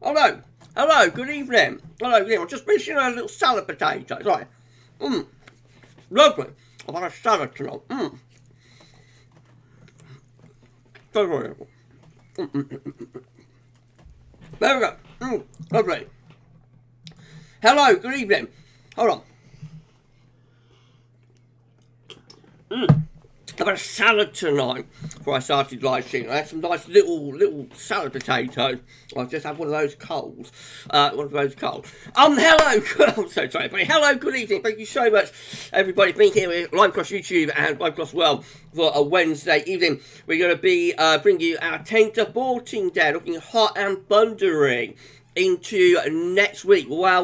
Hello. Hello, good evening. Hello, good evening. I'm just finishing a little salad potato. Right. Lovely. I've had a salad tonight. So very There we go. Lovely. Hello, good evening. Hold on. I've had a salad tonight before I started live streaming. I had some nice little salad potatoes. I just had one of those coals. Hello. I'm so sorry, everybody. Hello, good evening. Thank you so much, everybody, for being here live across YouTube and live across well for a Wednesday evening. We're going to be bringing you our 10 to 14 day, looking hot and thundering into next week. Wow.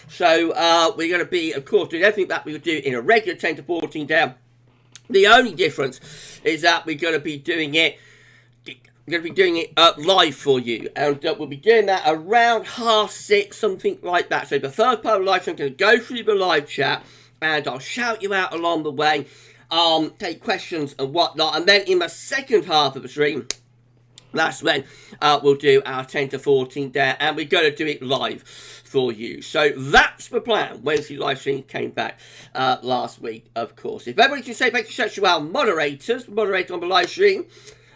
So we're going to be, of course, doing everything that we would do in a regular 10 to 14 day. The only difference is that we're going to be doing it live for you, and we'll be doing that around 6:30, something like that. So the first part of the live stream, I'm going to go through the live chat, and I'll shout you out along the way, take questions and whatnot, and then in the second half of the stream, that's when we'll do our 10 to 14 there, and we're going to do it live for you. So that's the plan. Wednesday live stream came back last week, of course. If everybody can say thank you so much to our moderators, moderator on the live stream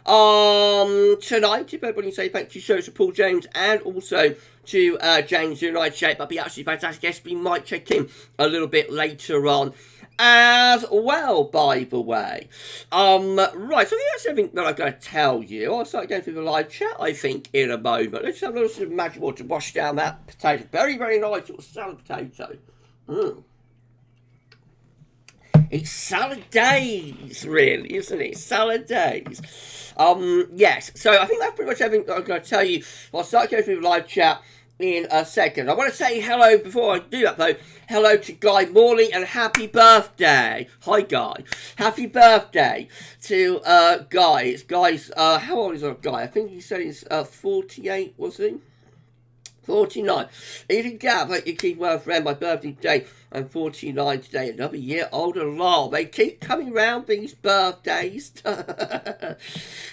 tonight, if everybody can say thank you so much to Paul James and also to James United Shape, that'd be absolutely fantastic. Yes, we might check in a little bit later on as well, by the way. Right, so I think that's everything that I'm going to tell you. I'll start going through the live chat, I think, in a moment. Let's have a little sort of magic water to wash down that potato. Very, very nice little salad potato. It's salad days, really, isn't it? Salad days. Yes, so I think that's pretty much everything that I'm going to tell you. I'll start going through the live chat in a second. I want to say hello before I do that though. Hello to Guy Morley and happy birthday. Hi Guy. Happy birthday to Guy. It's Guy's how old is that Guy? I think he said he's 48, was he? 49. Even Gav, hope you keep well, friend. My birthday today. I'm 49 today. Another year older. Lol. They keep coming round these birthdays.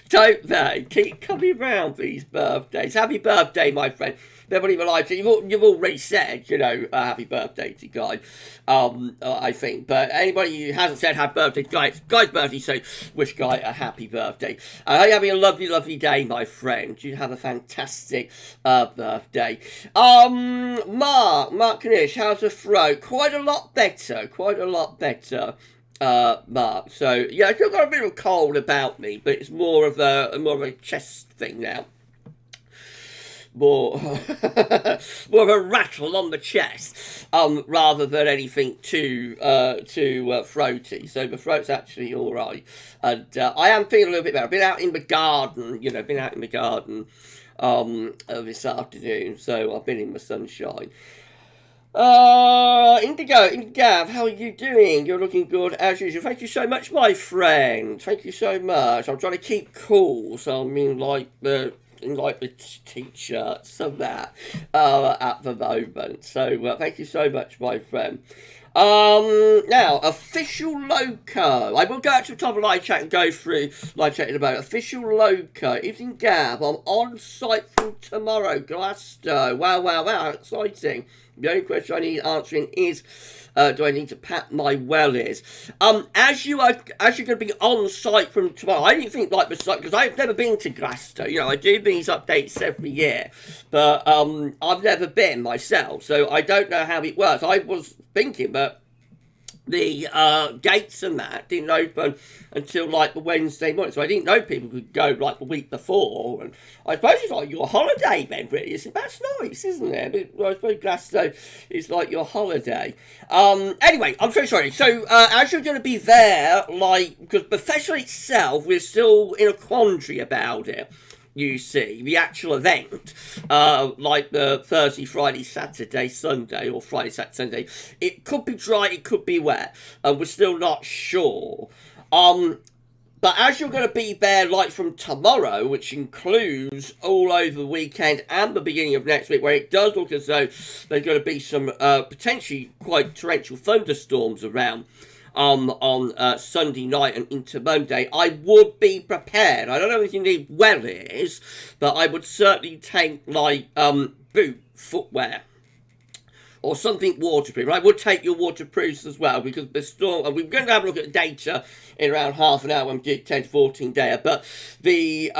Don't they? Keep coming round these birthdays. Happy birthday, my friend. Everybody will like to. You've already said, happy birthday to Guy, I think. But anybody who hasn't said happy birthday to Guy, it's Guy's birthday, so wish Guy a happy birthday. I hope you're having a lovely, lovely day, my friend. You have a fantastic birthday. Mark Knish, how's the throat? Quite a lot better. Mark. So yeah, I've still got a bit of a cold about me, but it's more of a chest thing now. More of a rattle on the chest, rather than anything too throaty. So the throat's actually all right, and I am feeling a little bit better. I've been out in the garden, this afternoon, so I've been in the sunshine. Indigo, Gav, how are you doing? You're looking good as usual. Thank you so much, my friend. Thank you so much. I'm trying to keep cool, so I mean, like the t-shirts and that at the moment. So thank you so much, my friend. Now, official loco. I will go out to the top of live chat and go through live chat in a moment. Official loco. Evening Gav. I'm on site from tomorrow. Glastonbury. Wow. Exciting. The only question I need answering is, do I need to pat my wellies? As you're going to be on site from tomorrow, I didn't think like the site, because I've never been to Glastonbury. I do these updates every year, but I've never been myself, so I don't know how it works. I was thinking that the gates and that didn't open until like the Wednesday morning, so I didn't know people could go like the week before, and I suppose it's like your holiday then, really. That's nice, isn't it? I suppose Glasgow is like your holiday. Anyway, I'm so sorry. So as you're going to be there, because the festival itself, we're still in a quandary about it. You see, the actual event, like the Thursday, Friday, Saturday, Sunday, or Friday, Saturday, Sunday, it could be dry, it could be wet, and we're still not sure. But as you're going to be there, like from tomorrow, which includes all over the weekend and the beginning of next week, where it does look as though there's going to be some potentially quite torrential thunderstorms around. on Sunday night and into Monday, I would be prepared. I don't know if you need wellies, but I would certainly take like boot footwear or something waterproof. I would take your waterproofs as well, because the storm, and we're going to have a look at the data in around half an hour when we do 10 to 14 day, but the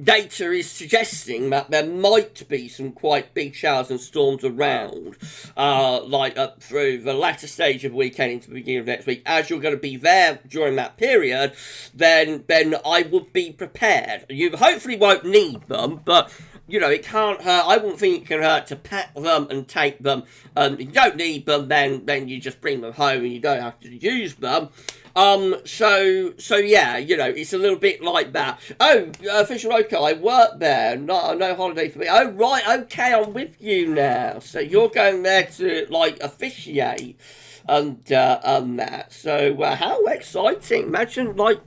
data is suggesting that there might be some quite big showers and storms around, like up through the latter stage of the weekend into the beginning of next week. As you're going to be there during that period, then I would be prepared. You hopefully won't need them, but you know, it can't hurt. I wouldn't think it can hurt to pack them and take them. If you don't need them, then you just bring them home and you don't have to use them. So yeah, you know, it's a little bit like that. Oh, Official OK, I work there. No holiday for me. Oh, right, okay, I'm with you now. So you're going there to, like, officiate and that. So, how exciting. Imagine, like,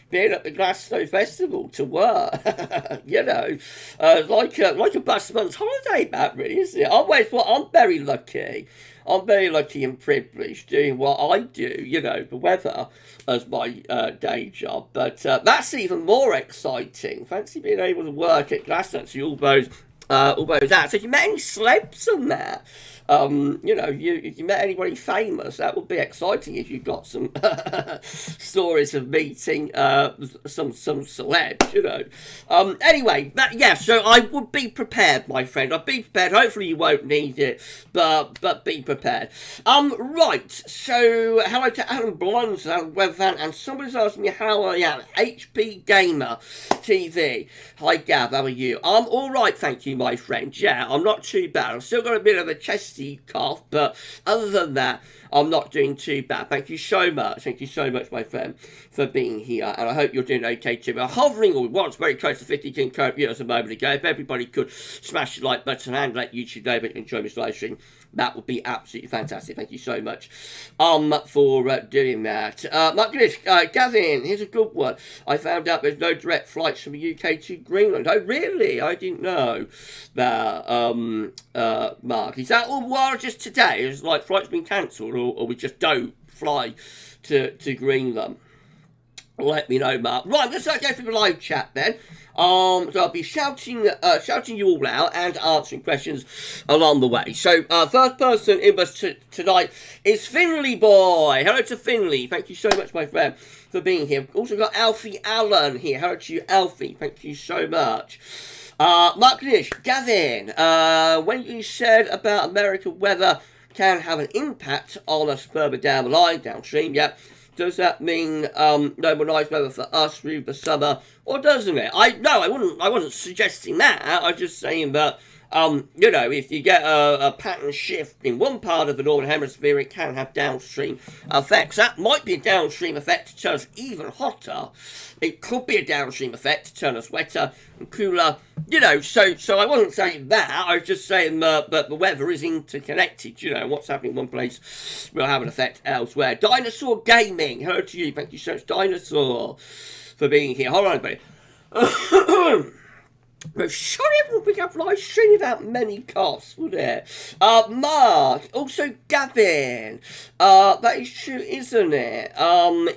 being at the Glastonbury Festival to work, you know, like a busman's holiday, that really, isn't it? I'm very lucky. I'm very lucky and privileged doing what I do, you know, the weather as my day job. But that's even more exciting. Fancy being able to work at Glastonbury, all those out. So if you met any celebs on that, you know, if you met anybody famous, that would be exciting if you got some stories of meeting some celebs, you know. Anyway, so I would be prepared, my friend. I'd be prepared. Hopefully you won't need it, but be prepared. Right, so hello to Alan Blondes, Alan Weathervan, and somebody's asking me how I am. HP Gamer TV. Hi Gav, how are you? I'm alright, thank you, my friend. Yeah, I'm not too bad. I've still got a bit of a chesty cough, but other than that, I'm not doing too bad. Thank you so much. Thank you so much, my friend, for being here. And I hope you're doing okay too. We're hovering all once very close to 50 concurrent viewers a moment ago. If everybody could smash the like button and let YouTube know that you enjoy this live stream, that would be absolutely fantastic. Thank you so much for doing that. My goodness, Gavin, here's a good one. I found out there's no direct flights from the UK to Greenland. Oh, really? I didn't know that, Mark. Is that all while just today? Is like flights been cancelled, or we just don't fly to Greenland? Let me know, Mark. Right, let's go through the live chat then. So I'll be shouting you all out and answering questions along the way. So, first person in us tonight is Finley Boy. Hello to Finley. Thank you so much, my friend, for being here. We've also got Alfie Allen here. Hello to you, Alfie. Thank you so much. Mark Nish, Gavin, when you said about American weather can have an impact on us further down the line, downstream, yeah. Does that mean no more nice weather for us through the summer, or doesn't it? I wasn't suggesting that. I was just saying that, you know, if you get a pattern shift in one part of the northern hemisphere, it can have downstream effects. That might be a downstream effect to turn us even hotter. It could be a downstream effect to turn us wetter and cooler. You know, so I wasn't saying that. I was just saying that the weather is interconnected. You know, what's happening in one place will have an effect elsewhere. Dinosaur Gaming, hello to you. Thank you so much, Dinosaur, for being here. Hold on, everybody. Surely everyone would have live stream without many costs, would it? Mark, also Gavin. That is true, isn't it?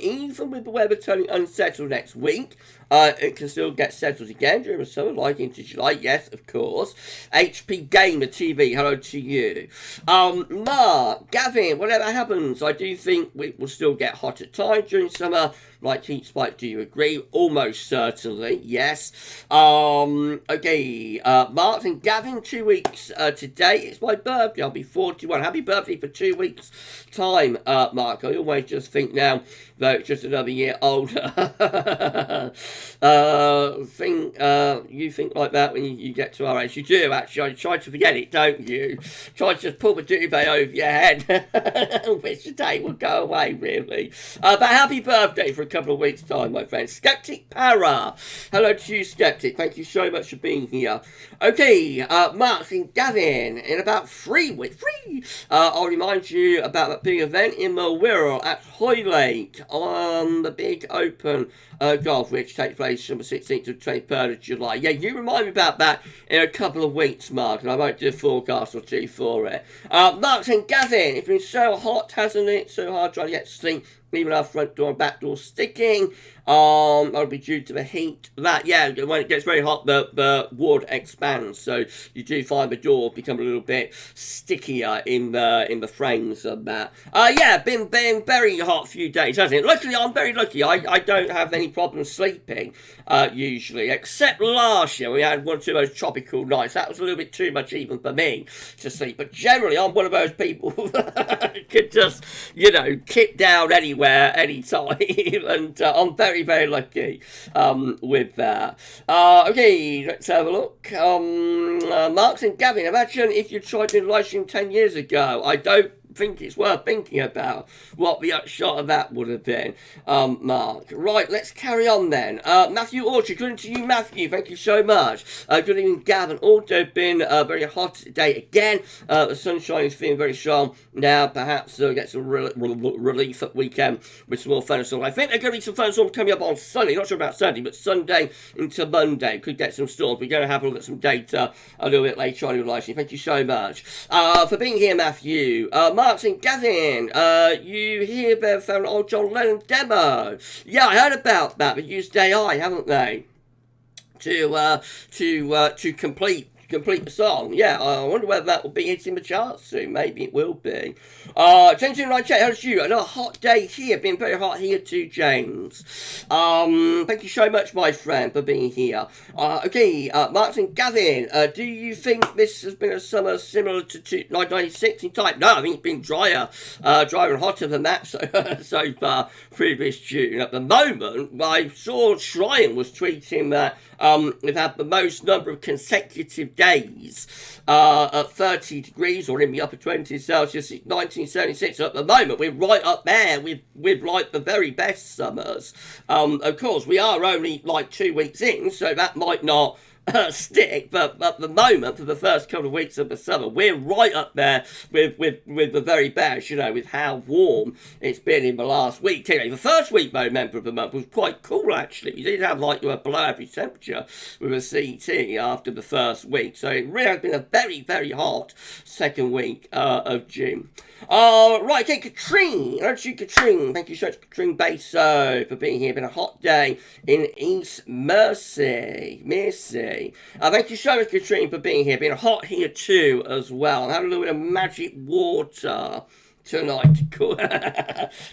Even with the weather turning unsettled next week, it can still get settled again during the summer, like into July. Yes, of course. HP Gamer TV, hello to you. Mark, Gavin, whatever happens, I do think we will still get hot at times during summer, like heat spike. Do you agree? Almost certainly, yes. Okay, Mark and Gavin, 2 weeks today. It's my birthday. I'll be 41. Happy birthday for 2 weeks' time, Mark. I always just think now that it's just another year older. You think like that when you get to our age. You do, actually. I try to forget it, don't you? Try to just pull the duvet over your head. Which today will go away, really. But happy birthday for a couple of weeks' time, my friend. Skeptic Para. Hello to you, Skeptic. Thank you so much for being here. Okay, Mark and Gavin, in about 3 weeks, I'll remind you about that big event in the Wirral at Hoylake on the big open golf, which takes place from the 16th to 23rd of July. Yeah, you remind me about that in a couple of weeks, Mark, and I might do a forecast or two for it. Mark and Gavin, it's been so hot, hasn't it? So hard trying to get to sleep. Even our front door and back door sticking. That'll be due to the heat. Yeah, when it gets very hot, the wood expands, so you do find the door become a little bit stickier in the frames of that. Yeah, been very hot few days, hasn't it? Luckily, I'm very lucky. I don't have any problems sleeping usually, except last year we had one or two of those tropical nights. That was a little bit too much even for me to sleep. But generally, I'm one of those people that could just, kip down anywhere, anytime, and I'm very, very lucky with that. Okay, let's have a look. Marks and Gavin, imagine if you tried to live stream 10 years ago. I don't think it's worth thinking about what the upshot of that would have been, Mark. Right, let's carry on then. Matthew Orchard, good to you, Matthew. Thank you so much. Good evening, Gavin. Also been very hot today again. The sunshine is feeling very strong now. Perhaps get some relief at weekend with some more thunderstorms. I think there are going to be some thunderstorms coming up on Sunday. Not sure about Sunday, but Sunday into Monday could get some storms. We're going to have a look at some data a little bit later on in the live stream. Thank you so much for being here, Matthew. Mark and Gavin, you hear they've found an old John Lennon demo. Yeah, I heard about that. They used AI, haven't they, to complete the song. Yeah, I wonder whether that will be hitting the charts soon. Maybe it will be. James in right chat, how's you? Another hot day here. Been very hot here too, James. Thank you so much, my friend, for being here. Okay, Mark and Gavin, do you think this has been a summer similar to 1996 in type? No, I think it's been drier and hotter than that so far through this June. At the moment, I saw Shrine was tweeting that we've had the most number of consecutive days at 30 degrees or in the upper 20s Celsius since 1976. At the moment, we're right up there with like the very best summers. Of course, we are only like 2 weeks in, so that might not stick, but at the moment, for the first couple of weeks of the summer, we're right up there with the very best, with how warm it's been in the last week. The first week, though, member of the month was quite cool, actually. You did have like a below average temperature with a CT after the first week, so it really has been a very, very hot second week of June. Right, okay, Katrine. Thank you, Katrine. Thank you so much, Katrine Baso, for being here. Been a hot day in East Mersey. Thank you so much, Katrine, for being here. Been hot here too, as well. I'm having a little bit of magic water tonight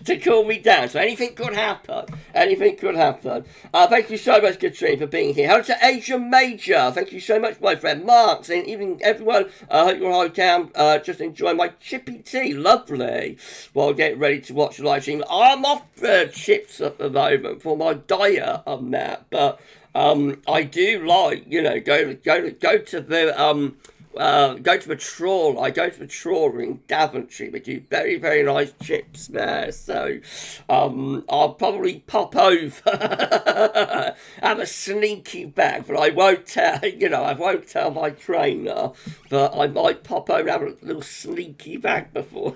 to cool me down. So anything could happen. Thank you so much, Katrine, for being here. Hello to Asia Major. Thank you so much, my friend. Marks and even everyone. I hope you're all down. Just enjoying my chippy tea. Lovely. While getting ready to watch the live stream. I'm off chips at the moment for my diet on that, but I do like, go to the go to the trawl. I go to the trawler in Daventry. We do very, very nice chips there. So I'll probably pop over, have a sneaky bag, but I won't tell. I won't tell my trainer. But I might pop over and have a little sneaky bag before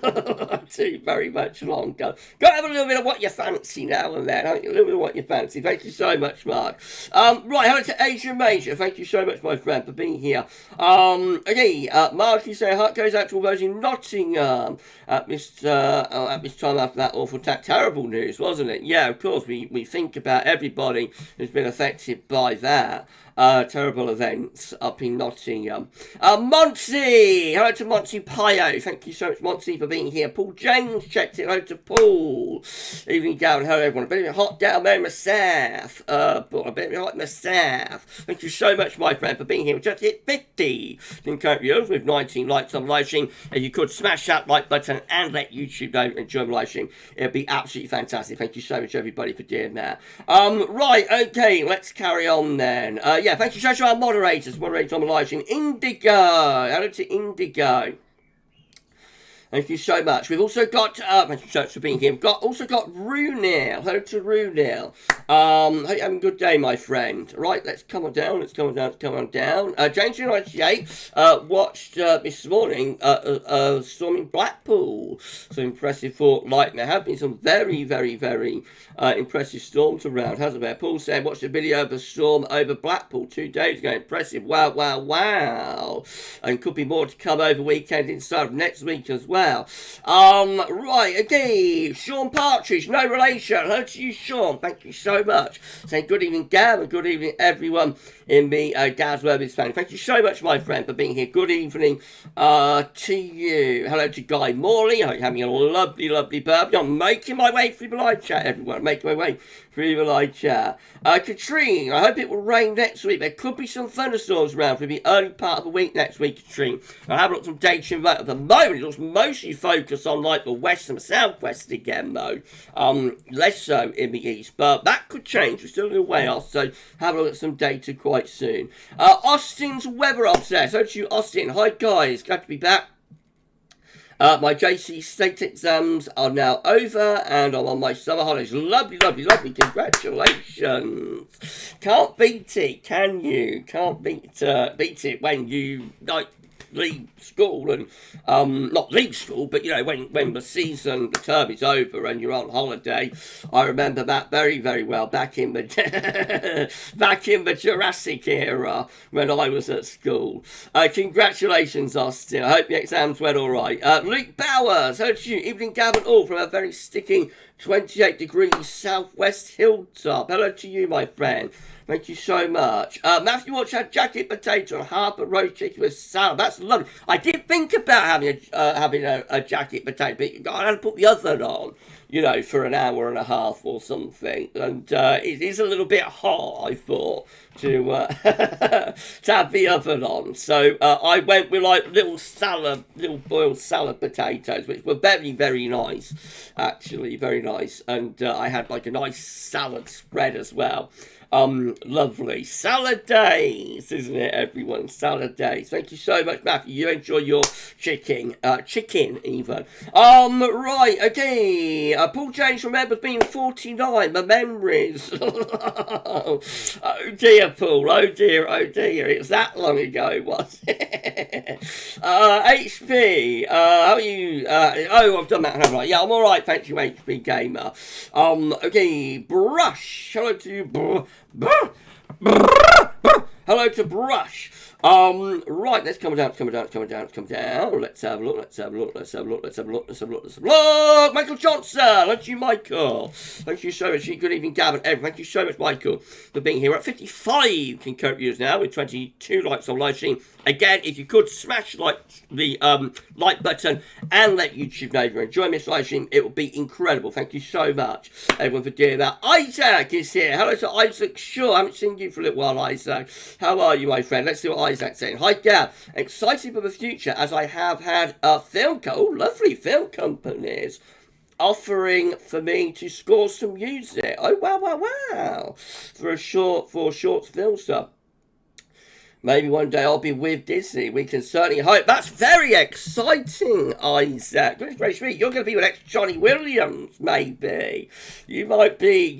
too very much longer. Go have a little bit of what you fancy now and then. A little bit of what you fancy. Thank you so much, Mark. Right, hello to Asia Major. Thank you so much, my friend, for being here. Okay, Mark, you say heart goes out to all those in Nottingham at this time after that awful terrible news, wasn't it? Yeah, of course, we think about everybody who's been affected by that. Terrible events up in Nottingham. Monty! Hello to Monty Pio. Thank you so much, Monty, for being here. Paul James checked it. Hello to Paul. Evening down. Hello, everyone. A bit hot down there myself. But a bit hot myself. Thank you so much, my friend, for being here. We just hit 50. Encourage you with 19 likes on the live stream. If you could smash that like button and let YouTube know and enjoy the live stream, it'd be absolutely fantastic. Thank you so much, everybody, for doing that. Right, okay, let's carry on then. Yeah, thank you so much to our moderators on the live stream. Indigo. Hello to Indigo. Thank you so much. We've also got, thank you so much for being here. We've also got Runil. Hello to Runil. Hope you're having a good day, my friend. Right, let's come on down. James 98 watched this morning a storm in Blackpool. So impressive for lightning. There have been some very, very, very impressive storms around, hasn't there? Paul said, watched a video of a storm over Blackpool 2 days ago. Impressive. Wow, wow, wow. And could be more to come over weekend inside of next week as well. Right, okay, Sean Partridge, no relation. Hello to you, Sean. Thank you so much. Saying good evening, Gav, and good evening, everyone in the GavsWeatherVids family. Thank you so much, my friend, for being here. Good evening to you. Hello to Guy Morley. I hope you're having a lovely, lovely birthday. I'm making my way through the live chat, everyone. Making my way through the live chat. Katrine, I hope it will rain next week. There could be some thunderstorms around for the early part of the week next week, Katrine. I'll have a look at some data in that at the moment. It looks mostly focused on like the west and the southwest again, though. Less so in the east, but that could change. We're still a little way off, so have a look at some data quite soon. Austin's weather obsessed. Over to you, Austin. Hi, guys. Glad to be back. My JC state exams are now over and I'm on my summer holidays. Lovely, lovely, lovely. Congratulations. Can't beat it, can you? Can't beat it when you like leave school and not leave school, but you know, when the season, the term is over and you're on holiday. I remember that very, very well back in the back in the Jurassic era when I was at school. Congratulations, Austin. I hope the exams went all right. Luke Bowers, hello to you. Evening, Gavin, all from a very sticking 28 degrees southwest hilltop. Hello to you, my friend. Thank you so much. Matthew Watch had jacket potato and half a roast chicken with salad. That's lovely. I did think about having a jacket potato, but I had to put the oven on, you know, for an hour and a half or something. And it is a little bit hot, I thought, to to have the oven on. So I went with like little boiled salad potatoes, which were very, very nice, actually, very nice. And I had like a nice salad spread as well. Lovely. Salad days, isn't it, everyone? Salad days. Thank you so much, Matthew. You enjoy your chicken even. Right, okay. Paul James remembers being 49, my memories. Oh dear, Paul. Oh dear. It was that long ago, was it? HP, how are you? I've done that, haven't I? Yeah, I'm alright, thank you, HP Gamer. Okay, Brush. Hello to you, hello to Brush. Right, let's come down. Let's have a look. Michael Johnson, hello to you, Michael. Thank you so much. Good evening, Gavin. Thank you so much, Michael, for being here. We're at 55 concurrent viewers now with 22 likes on live stream. Again, if you could smash the like button and let YouTube know you're enjoying this live stream, it would be incredible. Thank you so much, everyone, for doing that. Isaac is here. Hello to Isaac Shaw. I haven't seen you for a little while, Isaac. How are you, my friend? Let's see what Isaac's saying. Hi, Gav. Excited for the future as I have had lovely film companies offering for me to score some music. Oh, wow. For short film stuff. Maybe one day I'll be with Disney. We can certainly hope. That's very exciting, Isaac. Goodness gracious me, you're going to be with ex-Johnny Williams, maybe. You might be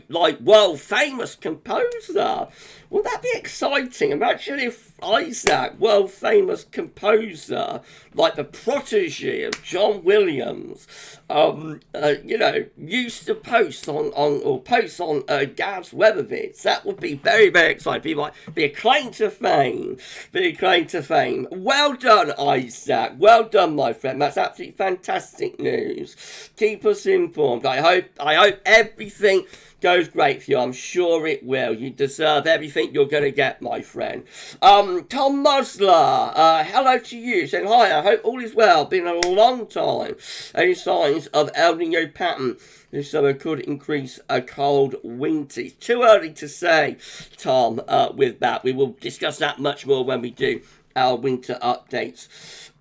like world famous composer. Wouldn't that be exciting? Imagine if Isaac, world famous composer, like the protege of John Williams, used to post on GavsWeatherVids. That would be very, very exciting. Be a claim to fame. Well done, Isaac. Well done, my friend. That's absolutely fantastic news. Keep us informed. I hope everything goes great for you. I'm sure it will. You deserve everything you're going to get, my friend. Tom Musler, hello to you. Saying hi, I hope all is well. Been a long time. Any signs of El Nino pattern this summer could increase a cold winter? It's too early to say, Tom, with that. We will discuss that much more when we do our winter updates.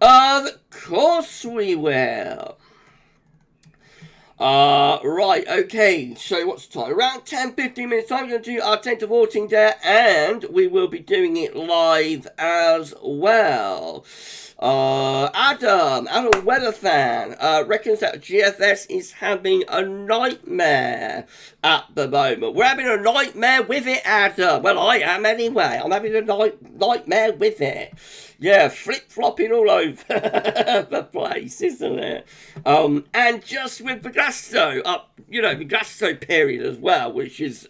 Of course we will. Right, okay, so what's the time? Around 10-15 minutes time, we're going to do our 10 to 14 there, and we will be doing it live as well. Adam Weather Fan, reckons that GFS is having a nightmare at the moment. We're having a nightmare with it, Adam. Well, I am anyway. I'm having a nightmare with it. Yeah, flip-flopping all over the place, isn't it? And just with the Glasto, the Glasto period as well, which is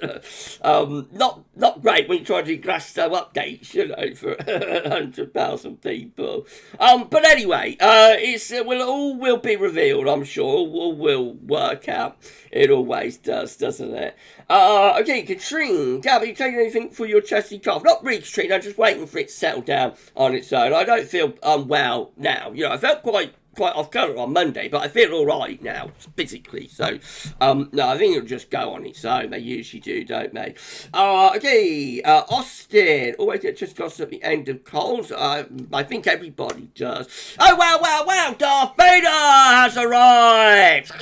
not great when you try to do Glasto updates, for 100,000 people. But anyway, all will be revealed, I'm sure. All will work out. It always does, doesn't it? Okay, Katrine, Gav, are you taking anything for your chesty cough? Not really, Katrine, I'm just waiting for it to settle down on its own. I don't feel unwell now. I felt quite off colour on Monday, but I feel all right now, physically. So, no, I think it'll just go on its own. They usually do, don't they? Okay, Austin. Always get just costs at the end of colds. I think everybody does. Oh, wow, Darth Vader has arrived!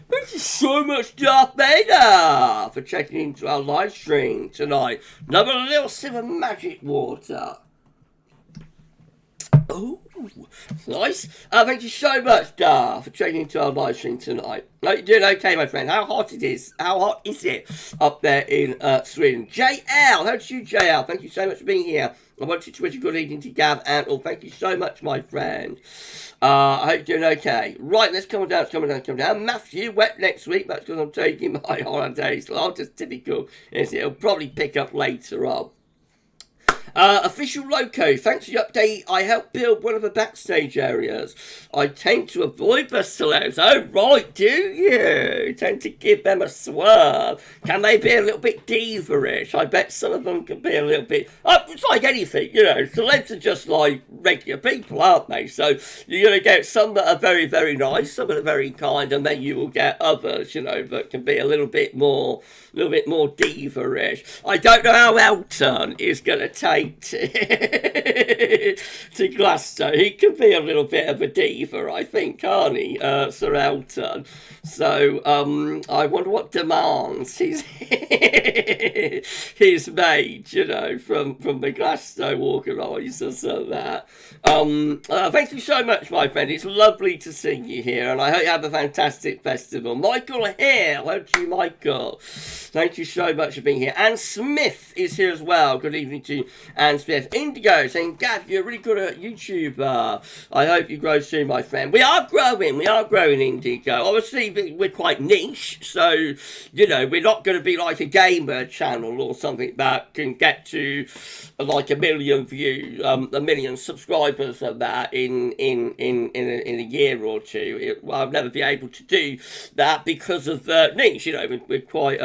Thank you so much, Darth Vader, for checking into our live stream tonight. Another little sip of magic water. Oh, nice. Thank you so much, Dar, for checking into our live stream tonight. You're doing okay, my friend. How hot is it up there in Sweden? JL, how's you, JL? Thank you so much for being here. I want you to wish a good evening to Gav and all. Thank you so much, my friend. I hope you're doing okay. Right, let's come down. Matthew, wet next week. That's because I'm taking my holidays. Well, just typical. It'll probably pick up later on. Official Loco, thanks for the update. I helped build one of the backstage areas. I tend to avoid the celebs. Oh, right, do you? Tend to give them a swerve. Can they be a little bit diva-ish? I bet some of them can be a little bit... it's like anything, Celebs are just like regular people, aren't they? So you're going to get some that are very, very nice, some that are very kind, and then you will get others, that can be a little bit more diva-ish. I don't know how Elton is going to take to Glastonbury. He can be a little bit of a diva, I think, can't he, Sir Elton? So I wonder what demands he's made, from the Glastonbury organisers and that. Thank you so much, my friend. It's lovely to see you here, and I hope you have a fantastic festival. Michael here, hello to you, Michael. Thank you so much for being here. Anne Smith is here as well. Good evening to you, Anne Smith. Indigo saying, Gav, you're really good at YouTube. I hope you grow soon, my friend. We are growing, Indigo. Obviously, we're quite niche, so, we're not going to be like a gamer channel or something that can get to like 1 million views, 1 million subscribers of that in a year or two. I'll never be able to do that because of the niche. We're quite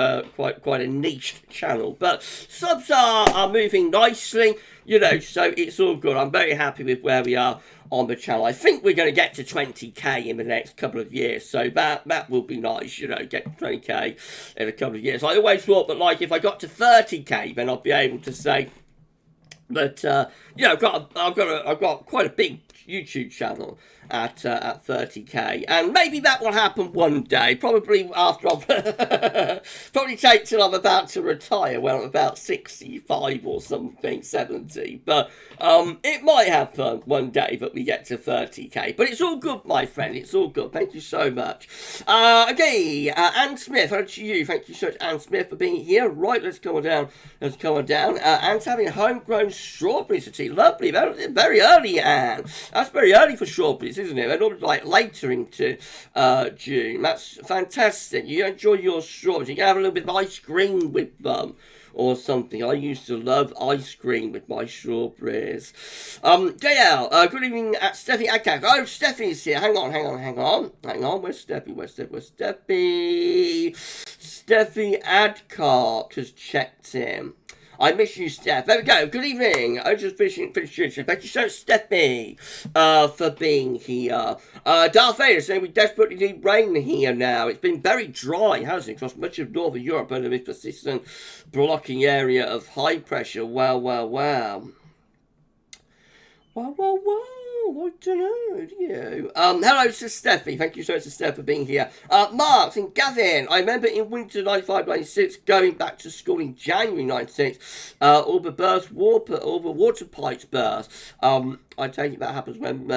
a niche channel, but subs are moving nicely, so it's all good. I'm very happy with where we are on the channel. I think we're going to get to 20k in the next couple of years, so that will be nice, get to 20k in a couple of years. I always thought that, if I got to 30k, then I'd be able to say that, I've got quite a big YouTube channel at 30k, and maybe that will happen one day, probably after I've probably take till I'm about to retire, when I'm about 65 or something, 70, but it might happen one day that we get to 30k, but it's all good, my friend, it's all good. Thank you so much. Okay, Anne Smith, hello to you. Thank you so much, Anne Smith, for being here. Right, let's come on down. Anne's having homegrown strawberries to tea. Lovely, very early, Anne. That's very early for strawberries, isn't it? They're normally later into June. That's fantastic. You enjoy your strawberries. You can have a little bit of ice cream with them or something. I used to love ice cream with my strawberries. JL, good evening at Steffi Adcock. Oh, Steffi's here. Hang on. Where's Steffi? Steffi Adcock has checked in. I miss you, Steph. There we go. Good evening. I just finishing. Thank you so much, Steffi, for being here. Darth Vader saying we desperately need rain here now. It's been very dry, hasn't it, across much of Northern Europe under this persistent blocking area of high pressure. Wow, wow, wow. Wow, wow, wow. I don't know, do you? Hello to Steffi. Thank you so much to Steph for being here. Mark and Gavin. I remember in winter 95-96 going back to school in January 96. All the water pipes burst. I take it that happens when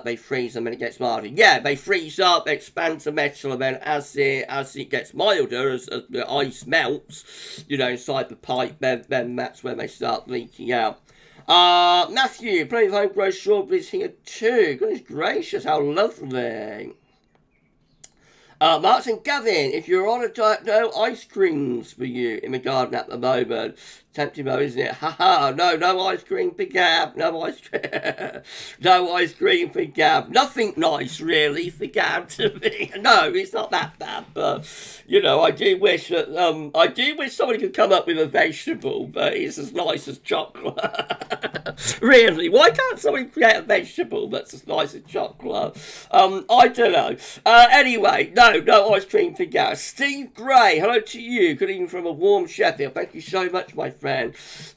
they freeze and then it gets milder. Yeah, they freeze up, expand to metal, and then as it gets milder, as the ice melts, you know, inside the pipe, then that's when they start leaking out. Matthew, plenty of homegrown strawberries here too. Goodness gracious, how lovely. Mark and Gavin, if you're on a diet, no ice creams for you in the garden at the moment. Tempting though, isn't it? Haha, no ice cream for Gav, no ice cream, no ice cream for Gav. Nothing nice really for Gav to me. No, it's not that bad, but you know, I do wish that somebody could come up with a vegetable that is as nice as chocolate. Really, why can't somebody create a vegetable that's as nice as chocolate? I don't know. Anyway, no ice cream for Gav. Steve Gray, hello to you. Good evening from a warm Sheffield. Thank you so much, my friend.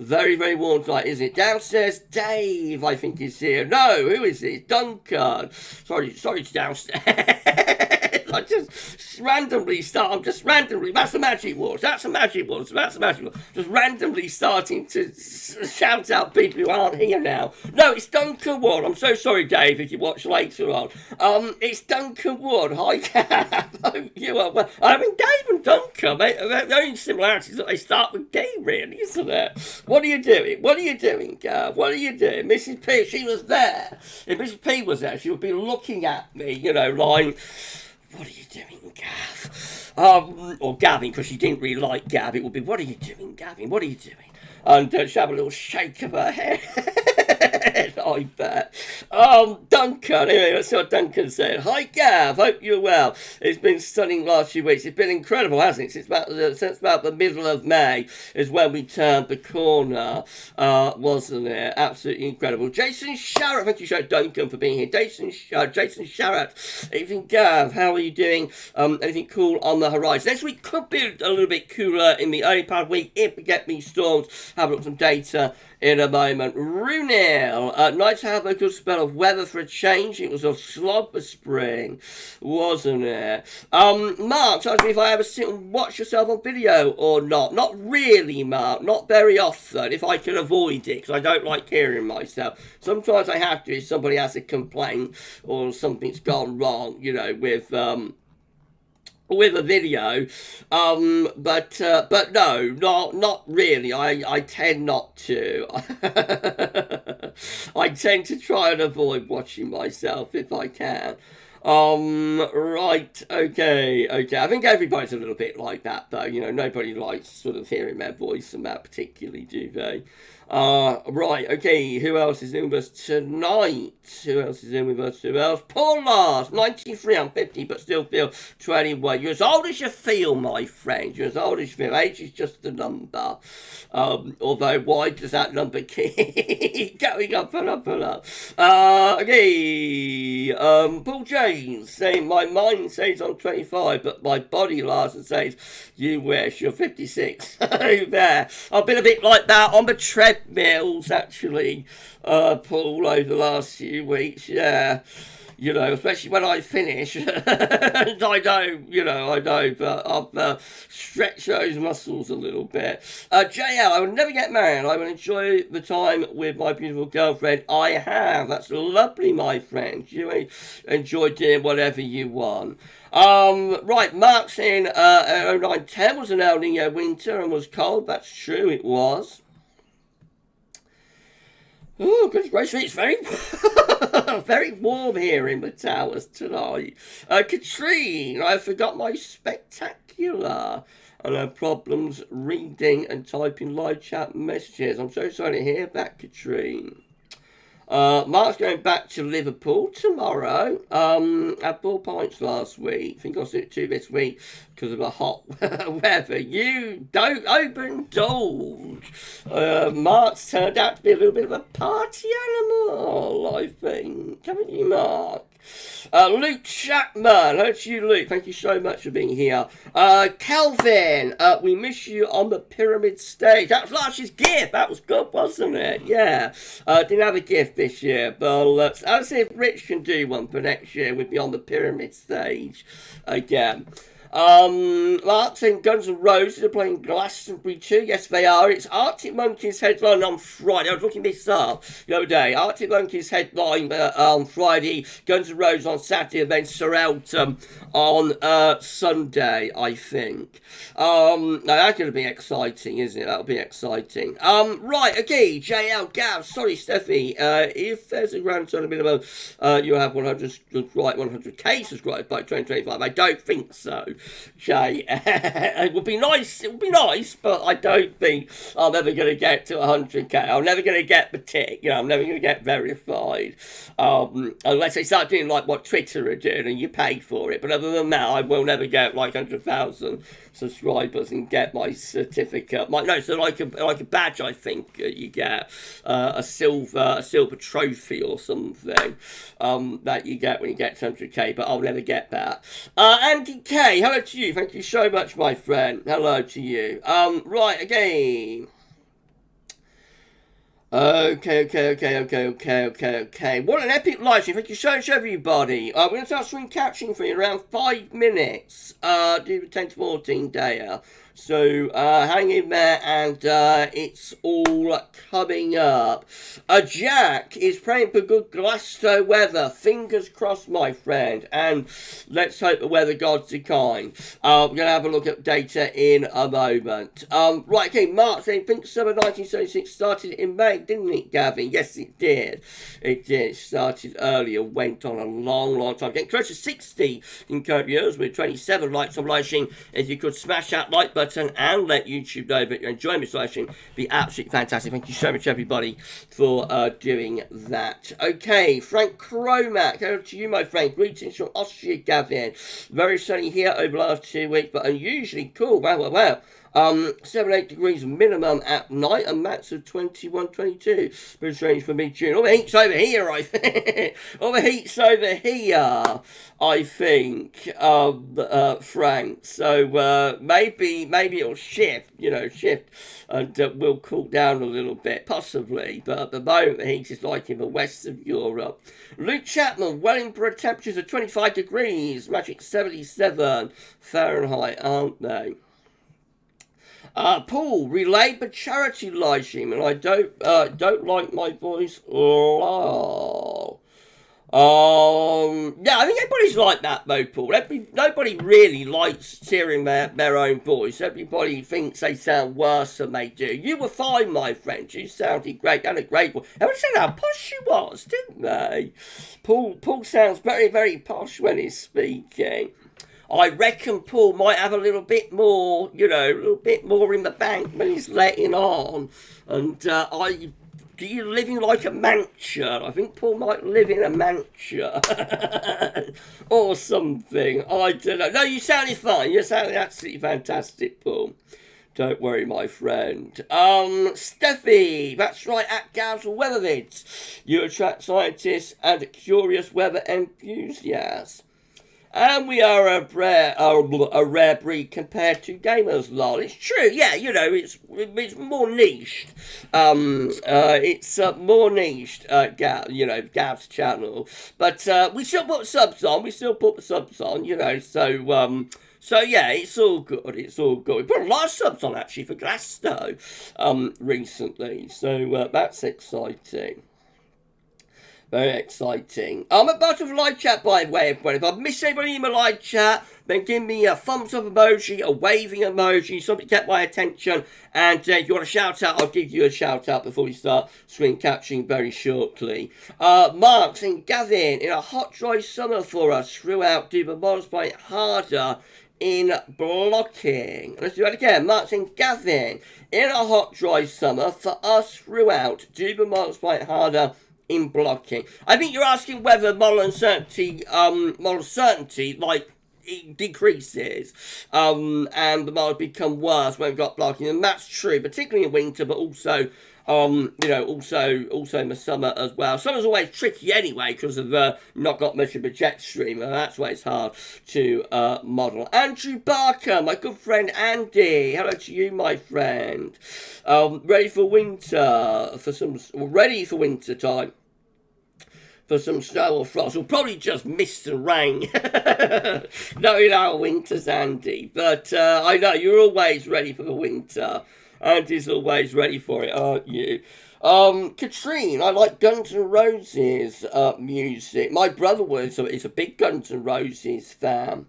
Very, very warm tonight, isn't it? Downstairs, Dave, I think is here. No, who is it? Duncan. Sorry, it's downstairs. I just randomly start. That's the magic words. Just randomly starting to shout out people who aren't here now. No, it's Duncan Wood. I'm so sorry, Dave, if you watch later on. It's Duncan Wood. Hi, Gav. You are well. I mean, Dave and Duncan, the only similarities that they start with D, really, isn't it? What are you doing, Gav? What are you doing? Mrs. P, she was there. If Mrs. P was there, she would be looking at me, you know, like, what are you doing, Gav? Or Gavin, because she didn't really like Gav. It would be, what are you doing, Gavin? What are you doing? And she'd have a little shake of her head. I bet. Duncan, anyway, that's what Duncan said. Hi, Gav, hope you're well. It's been stunning last few weeks. It's been incredible, hasn't it? Since about the middle of May is when we turned the corner, wasn't it? Absolutely incredible. Jason Sharrett, thank you so much, Duncan, for being here. Jason Sharrett, evening, Gav, how are you doing? Anything cool on the horizon? Next week could be a little bit cooler in the early part of the week if we get these storms. Have a look at some data in a moment. Runel, nice to have a good spell of weather for a change. It was a slobber spring, wasn't it? Mark, asked me if I ever sit and watch yourself on video or not. Not really, Mark. Not very often, if I can avoid it, because I don't like hearing myself. Sometimes I have to if somebody has a complaint or something's gone wrong, you know, with a video, but no, not really. I tend not to. I tend to try and avoid watching myself if I can. Right, okay. I think everybody's a little bit like that, though. You know, nobody likes sort of hearing their voice and that particularly, do they? Right, okay, who else is in with us tonight? Who else? Paul Lars, 93, I'm 50, but still feel 21. You're as old as you feel, my friend. You're as old as you feel. Age is just a number. Although, why does that number keep going up and up and up? Okay, Paul James saying, my mind says I'm 25, but my body, Larson, says, you wish, you're 56. There. I've been a bit like that on the treadmills, actually, Paul, over the last few weeks, yeah. You know, especially when I finish, and I know, but I've stretched those muscles a little bit. JL, I will never get married. I will enjoy the time with my beautiful girlfriend. I have. That's lovely, my friend. You enjoy doing whatever you want. Right, Mark's in 0910 was an El Nino winter and was cold. That's true, it was. Oh, goodness gracious, it's very, very warm here in the towers tonight. Katrine, I forgot my spectacular and have problems reading and typing live chat messages. I'm so sorry to hear that, Katrine. Mark's going back to Liverpool tomorrow. Had 4 pints last week. I think I'll do 2 this week because of the hot weather. You don't overindulge. Mark's turned out to be a little bit of a party animal, I think. Haven't you, Mark? Luke Chapman, hello to you, Luke. Thank you so much for being here. Kelvin, we miss you on the pyramid stage. That was last year's gift. That was good, wasn't it? Yeah. Didn't have a gift this year, but I'll see if Rich can do one for next year. We'll be on the pyramid stage again. Mark saying Guns N' Roses are playing Glastonbury 2. Yes, they are. It's Arctic Monkeys headline on Friday. I was looking this up the other day. Arctic Monkeys headline on Friday, Guns N' Roses on Saturday, and then Surrealtum on Sunday, I think. Now that's going to be exciting, isn't it? That'll be exciting. Right, okay, JL, Gav, sorry, Steffi. If there's a grand total minimum, you'll have 100k subscribers by 2025. I don't think so. Jay, it would be nice, but I don't think I'm ever going to get to 100k. I'm never going to get the tick, I'm never going to get verified, unless they start doing like what Twitter are doing and you pay for it. But other than that, I will never get like 100,000 subscribers and get my certificate. So like a badge, I think you get a silver trophy or something that you get when you get to 100k, but I'll never get that. Andy K, hello to you. Thank you so much, my friend. Hello to you. Right, again. Okay. What an epic live stream. Thank you so much, everybody. We're going to start swing catching for you in around 5 minutes. Do the 10 to 14 day. So hang in there, and it's all coming up. Jack is praying for good Glasgow weather. Fingers crossed, my friend. And let's hope the weather gods are kind. We're going to have a look at data in a moment. Right, okay, Mark saying, think summer 1976 started in May, didn't it, Gavin? Yes, it did. It did. It started earlier, went on a long time. Getting close to 60 in current years with 27 likes on live stream. If you could smash that like button and let YouTube know that you're enjoying this live stream, be absolutely fantastic. Thank you so much, everybody, for doing that. Okay, Frank Cromack, hello to you, my friend. Greetings from Austria, Gavin. Very sunny here over the last 2 weeks, but unusually cool. Wow. 7-8 degrees minimum at night, a max of 21, 22. Pretty strange for mid-June. All the heat's over here, I think. All the heat's over here, I think, Frank. So maybe it'll shift, and we'll cool down a little bit, possibly. But at the moment, the heat is like in the west of Europe. Luke Chapman, Wellingborough temperatures are 25 degrees, magic 77 Fahrenheit, aren't they? Paul, relayed the charity live stream, and I don't like my voice. Yeah, I think everybody's like that though, Paul. Nobody really likes hearing their own voice. Everybody thinks they sound worse than they do. You were fine, my friend. You sounded great. You had a great voice. Everyone said how posh you was, didn't they? Paul sounds very, very posh when he's speaking. I reckon Paul might have a little bit more, in the bank when he's letting on. And do you live in like a mansion? I think Paul might live in a mansion. Or something. I don't know. No, you sounded fine. You sounded absolutely fantastic, Paul. Don't worry, my friend. Steffi, that's right, at GavsWeatherVids. You attract scientists and curious weather enthusiasts. And we are a rare breed compared to gamers, lol. It's true, yeah, it's more niched. It's more niched, Gav's channel. But we still put subs on, so yeah, it's all good, We put a lot of subs on, actually, for Glasgow, recently. So that's exciting. Very exciting. I'm at bottom of live chat, by the way, everybody. If I've missed anybody in my live chat, then give me a thumbs up emoji, a waving emoji, something to get my attention. And if you want a shout out, I'll give you a shout out before we start screen capturing very shortly. Mark saying, Gavin, in a hot, dry summer for us throughout, do the models play harder in blocking. Let's do that again. Mark saying, Gavin, in a hot, dry summer for us throughout, do the models play harder in blocking. I think you're asking whether model certainty, like, it decreases, and the models become worse when we've got blocking, and that's true, particularly in winter, but also, also in the summer as well. Summer's always tricky anyway because of not got much of a jet stream, and that's why it's hard to model. Andrew Barker, my good friend Andy, hello to you, my friend. Ready for winter ready for winter time. For some snow or frost, or probably just mist and rain. Knowing our winters, Andy. But I know you're always ready for the winter. Andy's always ready for it, aren't you? Katrine, I like Guns N' Roses music. My brother is a big Guns N' Roses fan.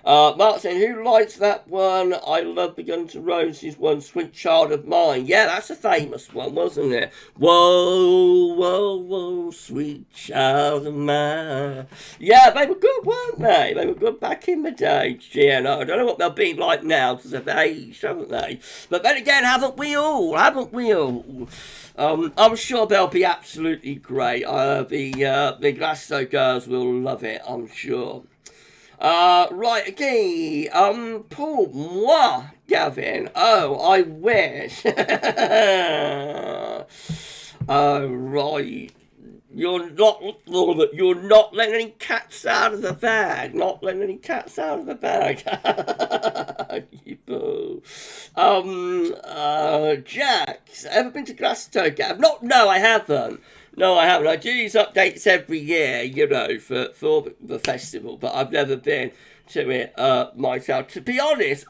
Mark saying, who likes that one? I love the Guns N' Roses one, Sweet Child of Mine. Yeah, that's a famous one, wasn't it? Whoa, whoa, whoa, sweet child of mine. Yeah, they were good, weren't they? They were good back in the day, GNO. I don't know what they'll be like now, because they've aged, haven't they? But then again, haven't we all? I'm sure they'll be absolutely great. The Glasgow girls will love it, I'm sure. Right, okay, Paul, moi, Gavin, oh, I wish, right, you're not letting any cats out of the bag, you boo. Jax, ever been to Glasgow, Gav? No, I haven't. I do these updates every year, for the festival, but I've never been to it myself. To be honest,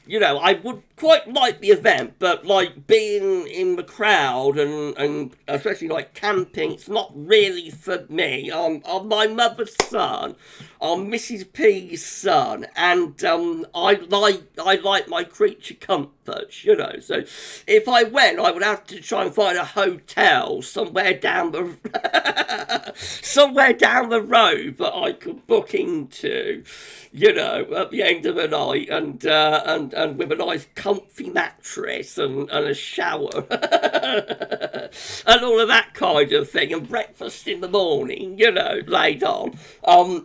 I would quite like the event, but like being in the crowd and especially like camping, it's not really for me. I'm my mother's son, I'm Mrs. P's son, and I like my creature comforts, So if I went, I would have to try and find a hotel somewhere down the road that I could book into, at the end of the night, and with a nice comfy mattress and a shower and all of that kind of thing, and breakfast in the morning, laid on.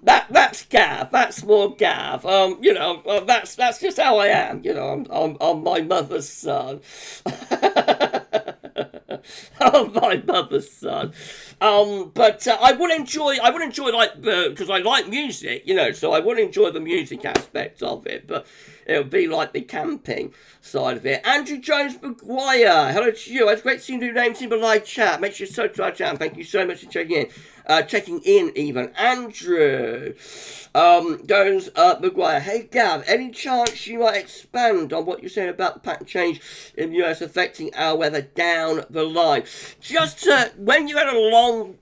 That's Gav. That's more Gav. That's just how I am. I'm my mother's son. I'm my mother's son. But I would enjoy like because I like music, so I would enjoy the music aspect of it, but it would be like the camping side of it. Andrew Jones Maguire, hello to you. It's great to see new names in the live chat. Make sure you subscribe to our channel. Thank you so much for checking in. Even Andrew Jones Maguire. Hey Gav, any chance you might expand on what you're saying about the pattern change in the US affecting our weather down the line? Just when you had a long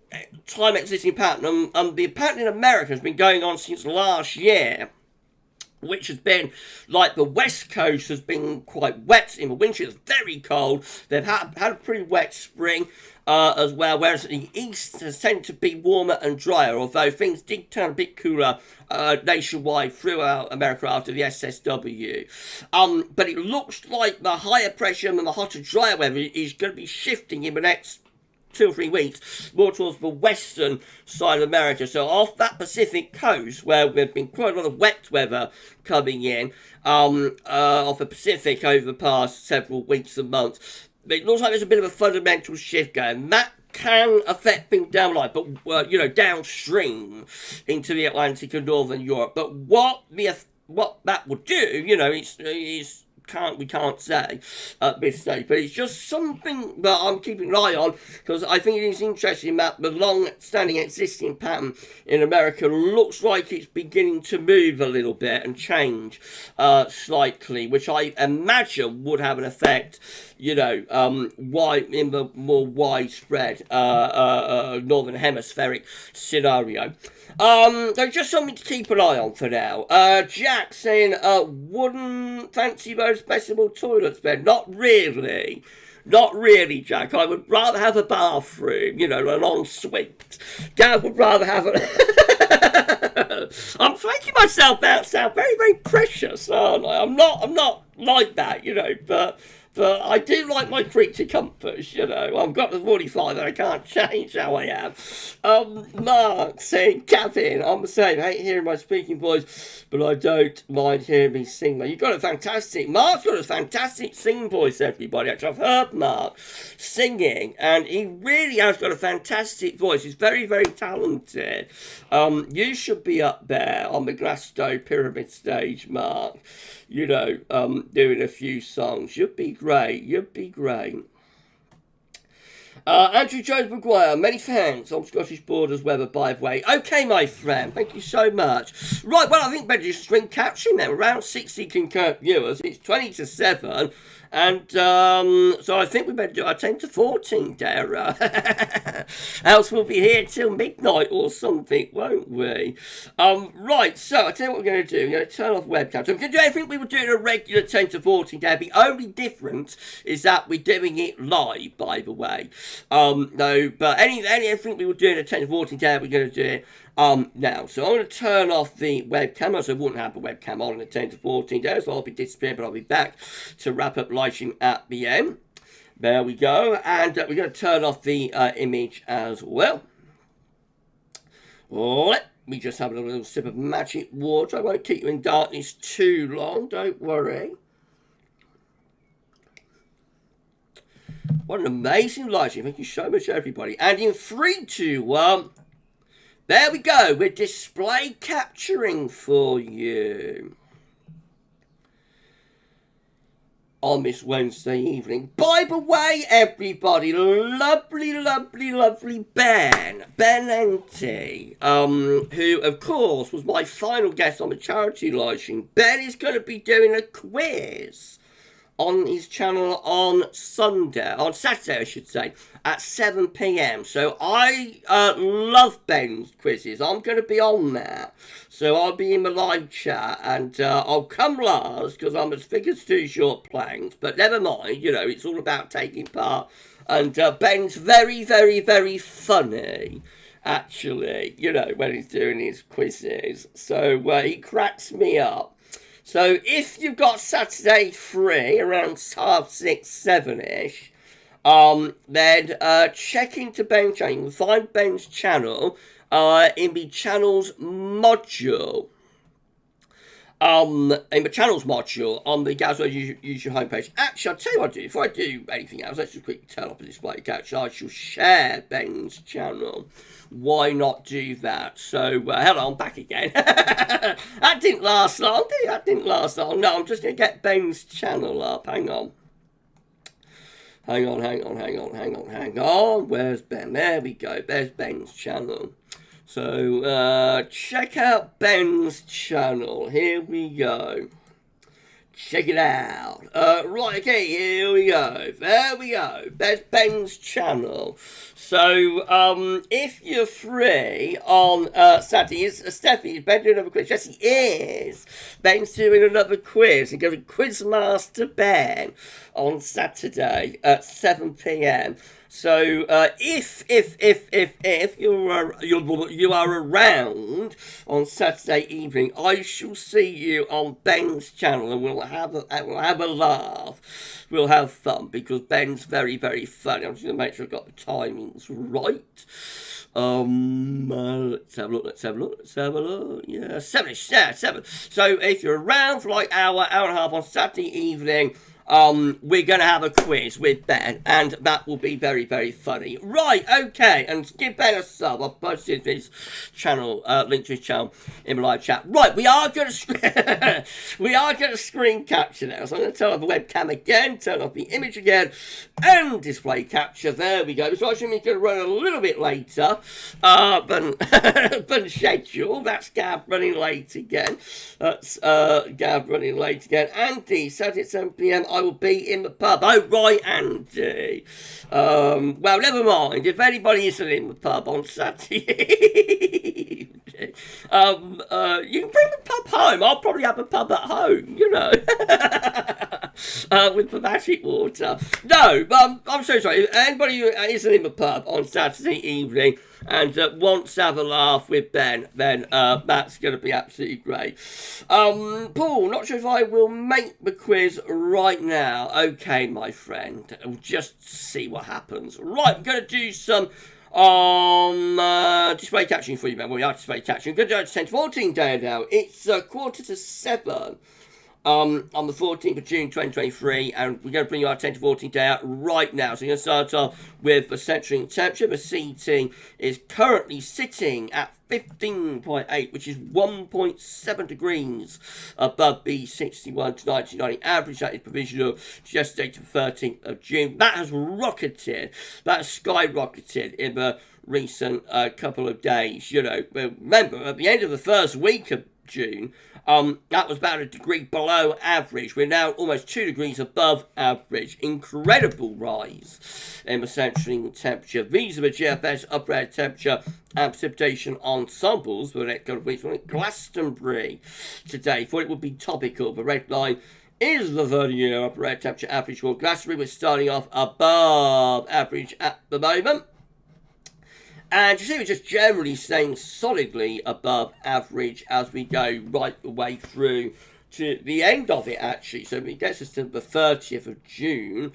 time existing pattern, the pattern in America has been going on since last year, which has been like the West Coast has been quite wet in the winter. It's very cold. They've had a pretty wet spring as well, whereas the East has tended to be warmer and drier, although things did turn a bit cooler nationwide throughout America after the SSW. But it looks like the higher pressure and the hotter, drier weather is going to be shifting in the next 2 or 3 weeks more towards the western side of America. So off that Pacific coast, where there's been quite a lot of wet weather coming in off the Pacific over the past several weeks and months, it looks like there's a bit of a fundamental shift going. That can affect things down the line, but downstream into the Atlantic and Northern Europe. But what that would do, we can't say at this stage, but it's just something that I'm keeping an eye on, because I think it is interesting that the long-standing existing pattern in America looks like it's beginning to move a little bit and change slightly, which I imagine would have an effect, in the more widespread northern hemispheric scenario. So just something to keep an eye on for now. Jack saying, wouldn't fancy those festival toilets, Ben? Not really, Jack. I would rather have a bathroom, an ensuite. Dad would rather have I'm making myself out sound very, very precious, aren't I? I'm not like that, you know, but I do like my creature comforts, you know. I've got the 45 and I can't change how I am. Mark saying, Gavin, I'm the same. I hate hearing my speaking voice, but I don't mind hearing me sing. You've got a fantastic, Mark's got a fantastic singing voice, everybody. Actually, I've heard Mark singing, and he really has got a fantastic voice. He's very, very talented. You should be up there on the Glastonbury Pyramid stage, Mark. You know, doing a few songs. You'd be great. You'd be great. Andrew Jones Maguire, many fans on Scottish Borders weather, by the way. Okay, my friend, thank you so much. Right, well, I think better just screen capturing there. Around 60 concurrent viewers. It's 20 to 7. And so I think we better do our 10 to 14, Dara. Else we'll be here till midnight or something, won't we? Right, so I tell you what we're going to do. We're going to turn off webcam. So we're going to do everything we would do in a regular 10 to 14, Dara. The only difference is that we're doing it live, by the way. No, but anything we would do in a 10 to 14, Dara, we're going to do it now. So I'm going to turn off the webcam, so I wouldn't have the webcam on in the 10 to 14 days, so I'll be disappearing, but I'll be back to wrap up livestream at the end. There we go, and we're going to turn off the image as well. Let me just have a little sip of magic water. I won't keep you in darkness too long, don't worry. What an amazing livestream. Thank you so much, everybody. And in 3, 2, 1... there we go, we're display capturing for you on this Wednesday evening. By the way, everybody, lovely Ben Ente, who, of course, was my final guest on the charity live stream. Ben is going to be doing a quiz on his channel on Saturday, I should say, at 7 p.m. So I love Ben's quizzes. I'm going to be on there. So I'll be in the live chat, and I'll come last because I'm as thick as 2 short planks. But never mind, you know, it's all about taking part. And Ben's very, very, very funny, actually, you know, when he's doing his quizzes. So he cracks me up. So if you've got Saturday free, around 6:30, 7-ish, then check into Ben's channel. You can find Ben's channel in the channels module. In the channels module on the GavsWeatherVids YouTube homepage. Actually, I'll tell you what I do. Before I do anything else, let's just quickly turn off the display capture. I shall share Ben's channel. Why not do that? So, hello, I'm back again. That didn't last long, did it? That didn't last long. No, I'm just going to get Ben's channel up. Hang on. Hang on. Where's Ben? There we go. There's Ben's channel. So, check out Ben's channel. Here we go. Check it out. Right, okay, here we go. There we go. There's Ben's channel. So, if you're free on Saturday, Steffi, is Ben doing another quiz? Yes, he is. Ben's doing another quiz. He's going to Quizmaster Ben on Saturday at 7 p.m. So, if you are around on Saturday evening, I shall see you on Ben's channel, and we'll have a laugh. We'll have fun because Ben's very, very funny. I'm just going to make sure I've got the timings right. Let's have a look. Yeah, 7-ish. Yeah, 7. So if you're around for like hour and a half on Saturday evening, we're going to have a quiz with Ben, and that will be very, very funny. Right, okay, and give Ben a sub. I've posted his channel, link to his channel in the live chat. Right, we are going to screen capture now. So I'm going to turn off the webcam again, turn off the image again, and display capture. There we go. So actually, we're going to run a little bit later than scheduled. That's Gav running late again. That's Gav running late again. Andy, Saturday at 7 p.m. I will be in the pub. Oh, right, Andy. Well, never mind. If anybody isn't in the pub on Saturday, you can bring the pub home. I'll probably have a pub at home, you know. with the magic water. No, I'm so sorry. If anybody who isn't in the pub on Saturday evening and wants to have a laugh with Ben, then that's going to be absolutely great. Paul, not sure if I will make the quiz right now. Okay, my friend. We'll just see what happens. Right, I'm going to do some display catching for you, Ben. Well, we are display catching. I'm going to do it 10 to 14 day now. It's 6:45. On the 14th of June 2023, and we're going to bring you our 10 to 14 day out right now. So we're going to start off with the centering temperature. The CT is currently sitting at 15.8, which is 1.7 degrees above the 61 to 1990 average. That is provisional just dated 13th of June. That has rocketed, that has skyrocketed in the recent couple of days. You know, remember, at the end of the first week of June, that was about a degree below average. We're now almost 2 degrees above average. Incredible rise in the centering temperature. These are the GFS upper air temperature and precipitation ensembles for the next couple of weeks. We're at Glastonbury today. Thought it would be topical. The red line is the 30-year upper air temperature average for Glastonbury. We're starting off above average at the moment. And you see, we're just generally staying solidly above average as we go right the way through to the end of it, actually. So it gets us to the 30th of June,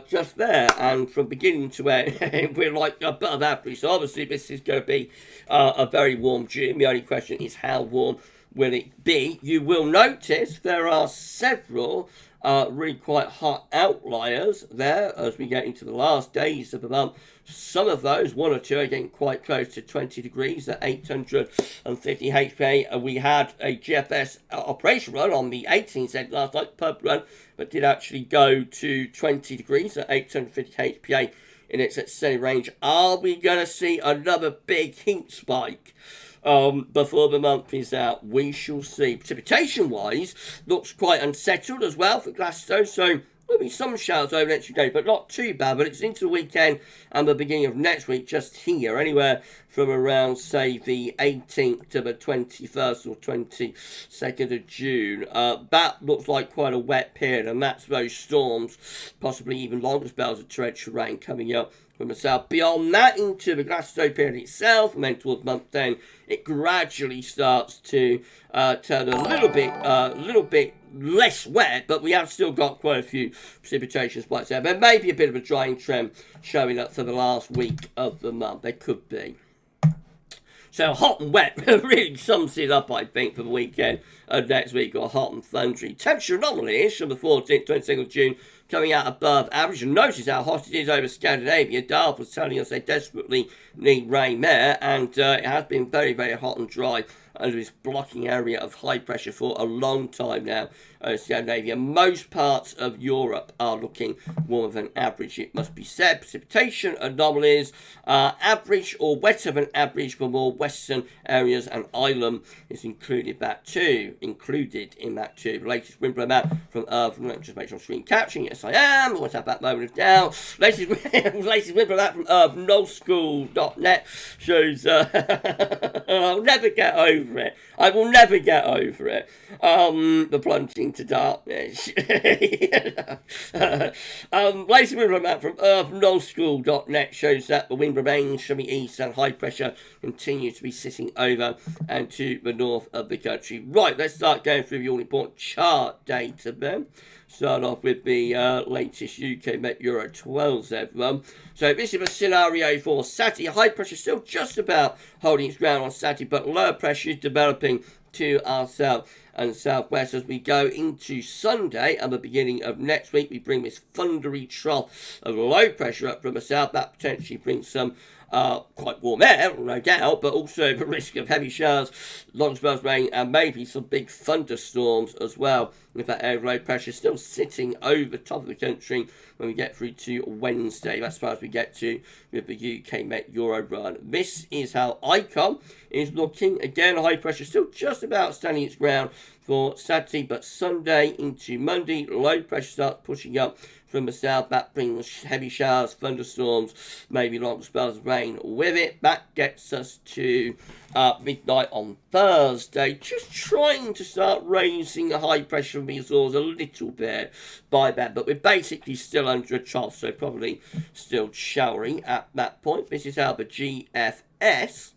just there. And from beginning to end, we're like above average. So obviously, this is going to be a very warm June. The only question is, how warm will it be? You will notice there are several really quite hot outliers there as we get into the last days of the month. Some of those, one or two, are getting quite close to 20 degrees at 850 HPA. We had a GFS operation run on the 18th last night, pub run, but did actually go to 20 degrees at 850 HPA in its extended range. Are we going to see another big heat spike before the month is out? We shall see. Precipitation-wise, looks quite unsettled as well for Glasgow, so there'll be some showers over the next few days, but not too bad. But it's into the weekend and the beginning of next week, just here, anywhere from around, say, the 18th to the 21st or 22nd of June. That looks like quite a wet period, and that's those storms, possibly even longer spells of torrential rain coming up from the south. Beyond that, into the Glasgow period itself, and then towards month end, it gradually starts to turn a little bit less wet, but we have still got quite a few precipitation spikes there. There may be a bit of a drying trend showing up for the last week of the month. There could be. So hot and wet really sums it up, I think, for the weekend of next week, or hot and thundery. Temperature anomalies from the 14th, 22nd of June coming out above average. And notice how hot it is over Scandinavia. Darth was telling us they desperately need rain there, and it has been very, very hot and dry under this blocking area of high pressure for a long time now. Scandinavia, most parts of Europe are looking warmer than average, it must be said. Precipitation anomalies, average or wetter than average for more western areas, and Ireland is included in that too. The latest wind blow map from Earth. Let me just make sure I'm screen capturing. Yes, I am. What's that moment of doubt? Latest wind blow map from Earth. nullschool.net shows. I'll never get over it. I will never get over it. The plunging to darkness. Latest wind blow map from Earth. nullschool.net shows that the wind remains from the east and high pressure continues to be sitting over and to the north of the country. Right, let's start going through the all-important chart data then. Start off with the latest UK Met Euro 12s, everyone. So this is a scenario for Saturday. High pressure still just about holding its ground on Saturday, but lower pressure is developing to our south and southwest as we go into Sunday and the beginning of next week. We bring this thundery trough of low pressure up from the south. That potentially brings some quite warm air, no doubt, but also the risk of heavy showers, long spells of rain, and maybe some big thunderstorms as well, with that air of low pressure still sitting over the top of the country when we get through to Wednesday. That's as far as we get to with the UK Met Euro run. This is how ICOM is looking. Again, high pressure still just about standing its ground for Saturday, but Sunday into Monday, low pressure starts pushing up from the south. That brings heavy showers, thunderstorms, maybe long spells of rain with it. That gets us to midnight on Thursday, just trying to start raising the high pressure from the Azores a little bit by then, but we're basically still under a trough, so probably still showery at that point. This is how the GFS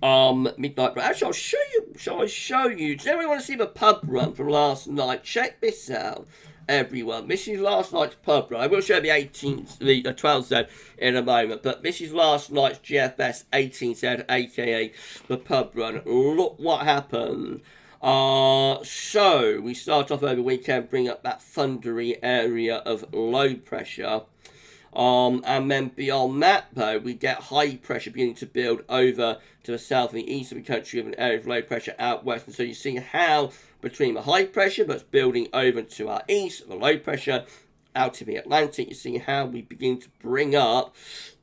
midnight run. Actually, I'll show you. Shall I show you? Does anyone want to see the pub run from last night? Check this out, everyone. This is last night's pub run. I will show the 12Z in a moment, but this is last night's GFS 18Z, aka the pub run. Look what happened. So we start off over the weekend, bring up that Thundery area of low pressure. And then beyond that, though, we get high pressure beginning to build over to the south and the east of the country with an area of low pressure out west. And so you see how between the high pressure that's building over to our east, the low pressure out to the Atlantic, you see how we begin to bring up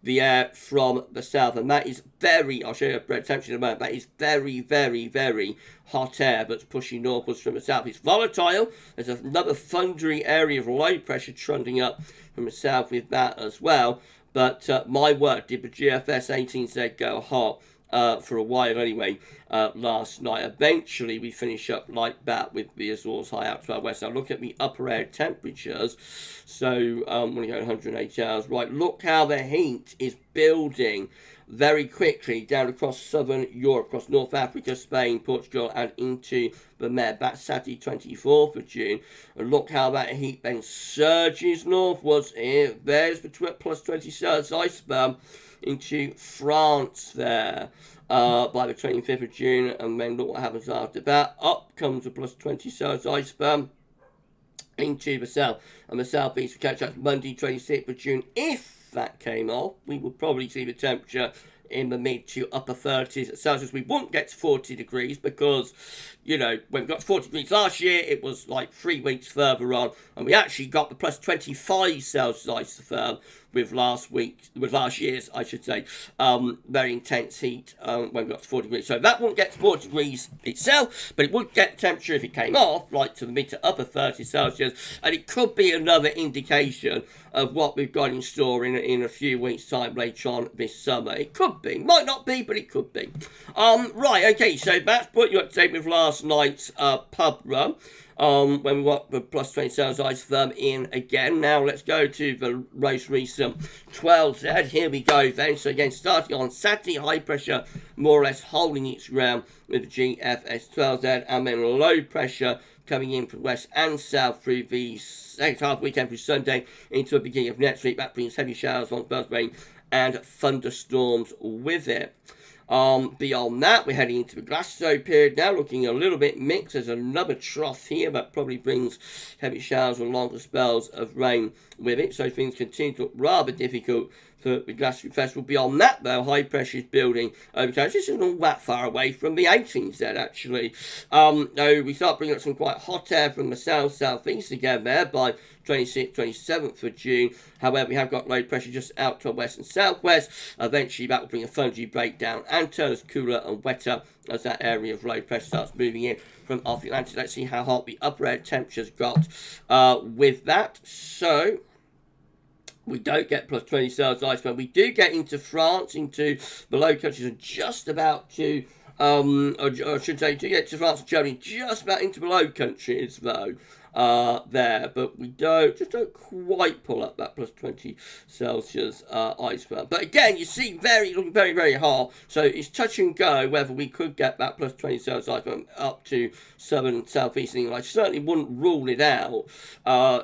the air from the south. And that is very, I'll show you a temperature in a moment, that is very, very, very hot air that's pushing northwards from the south. It's volatile. There's another thundery area of low pressure trundling up from the south with that as well. But my word, did the GFS 18Z go hot for a while anyway last night. Eventually we finish up like that with the Azores high out to our west. Now look at the upper air temperatures. So when you go 180 hours, right, look how the heat is building very quickly down across southern Europe, across North Africa, Spain, Portugal, and into the Med. That's Saturday 24th of June. And look how that heat then surges northwards. Here, there's the plus 20 Celsius iceberg into France there by the 25th of June. And then look what happens after that. Up comes the plus 20 Celsius iceberg into the south. And the southeast will catch up Monday 26th of June. If that came off, we would probably see the temperature in the mid to upper 30s Celsius. We won't get to 40 degrees because, you know, when we got to 40 degrees last year, it was like 3 weeks further on, and we actually got the plus 25 Celsius isotherm with last year's, I should say, very intense heat when we got to 40 degrees. So that won't get to 40 degrees itself, but it would get temperature if it came off, like to the mid to upper 30 Celsius, and it could be another indication of what we've got in store in a few weeks' time later on this summer. It could be, might not be, but it could be. Right, okay, so that's put you up to date with last night's pub run. When we got the plus 20 Celsius isotherm in again. Now let's go to the most recent 12Z. Here we go then. So again, starting on Saturday, high pressure more or less holding its ground with the GFS 12Z, and then low pressure coming in from west and south through the second half weekend through Sunday into the beginning of next week. That brings heavy showers, long spells of rain, and thunderstorms with it. Beyond that, we're heading into the Glastonbury period now, looking a little bit mixed. There's another trough here that probably brings heavy showers and longer spells of rain with it, so things continue to look rather difficult for the Glastonbury Festival. Beyond that, though, high pressure is building over time. This isn't all that far away from the 18Z, actually. Though we start bringing up some quite hot air from the south-southeast again there by 26th, 27th of June. However, we have got low pressure just out to the west and southwest. Eventually, that will bring a Thundery breakdown and turn us cooler and wetter as that area of low pressure starts moving in from off the Atlantic. Let's see how hot the upper air temperatures got with that. So we don't get plus 20 Celsius ice, but we do get into France, into the Low Countries, and just about to, or I should say, do get to France and Germany, just about into the Low Countries, though, there, but we don't quite pull up that plus 20 Celsius iceberg. But again, you see looking very, very hot, so it's touch and go whether we could get that plus 20 Celsius iceberg up to southern and southeast England. I certainly wouldn't rule it out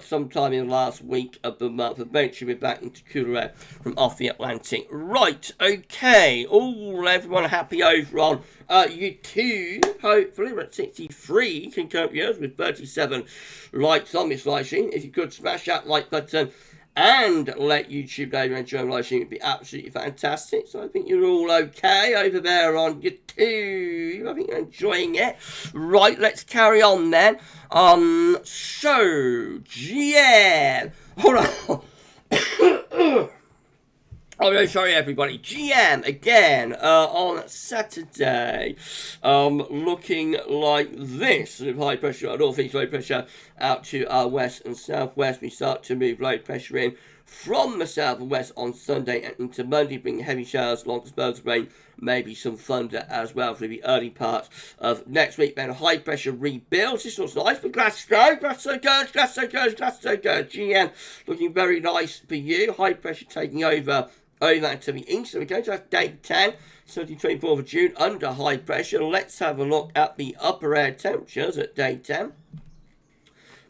sometime in the last week of the month. Eventually we're back into cooler air from off the Atlantic. Right, okay, everyone happy over on YouTube. Hopefully we're at 63 concurrent viewers with 37 likes on this live stream. If you could smash that like button and let YouTube know you're enjoying the live stream, it'd be absolutely fantastic. So I think you're all okay over there on YouTube. I think you're enjoying it. Right, let's carry on then. So, yeah. Hold on. Oh no, sorry everybody. GM again on Saturday. Looking like this with high pressure, northeast low pressure out to our west and southwest. We start to move low pressure in from the south and west on Sunday and into Monday, bringing heavy showers, long spells of rain, maybe some thunder as well for the early part of next week. Then high pressure rebuilds. This looks nice for Glasgow. Glasgow goes. GM looking very nice for you. High pressure taking over to the east. So we're going to have day 10, Sunday 24th of June, under high pressure. Let's have a look at the upper air temperatures at day 10.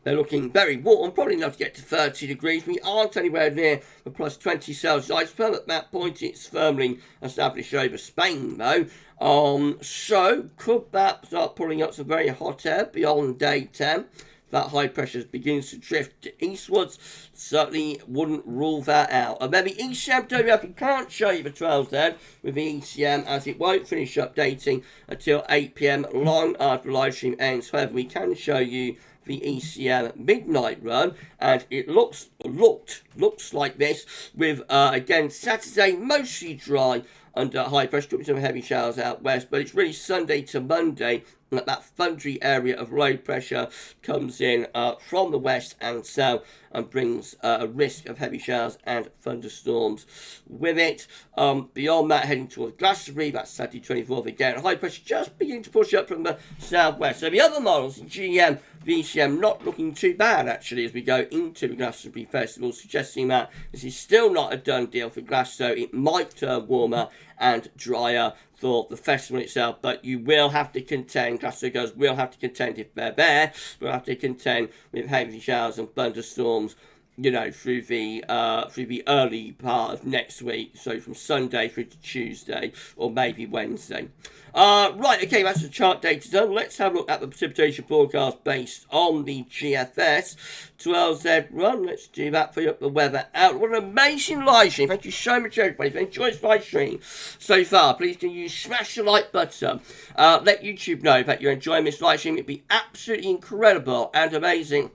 They're looking very warm, probably enough to get to 30 degrees. We aren't anywhere near the plus 20 Celsius. I suppose at that point it's firmly established over Spain, though. So could that start pulling up some very hot air beyond day 10? That high pressure begins to drift eastwards. Certainly wouldn't rule that out. And then the ECM WF, can't show you the 12 then with the ECM as it won't finish updating until 8 PM long after the live stream ends. However, we can show you the ECM midnight run, and it looks like this with again Saturday mostly dry under high pressure, could be some heavy showers out west, but it's really Sunday to Monday that Thundery area of low pressure comes in from the west and south and brings a risk of heavy showers and thunderstorms with it. Beyond that, heading towards Glastonbury, that's Saturday 24th again. High pressure just beginning to push up from the southwest. So the other models, GM, VCM, not looking too bad actually as we go into the Glastonbury Festival, suggesting that this is still not a done deal for Glasgow. It might turn warmer and drier for the festival itself, but you will have to contend, Glasgow goes will have to contend if they're there, we'll have to contend with heavy showers and thunderstorms, you know, through the early part of next week, so from Sunday through to Tuesday, or maybe Wednesday. Right, okay, that's the chart data done. Let's have a look at the precipitation forecast based on the GFS 12Z run. Let's do that for you up the weather out. What an amazing live stream. Thank you so much, everybody. If you enjoyed this live stream so far, please can you smash the like button. Let YouTube know that you're enjoying this live stream. It'd be absolutely incredible and amazing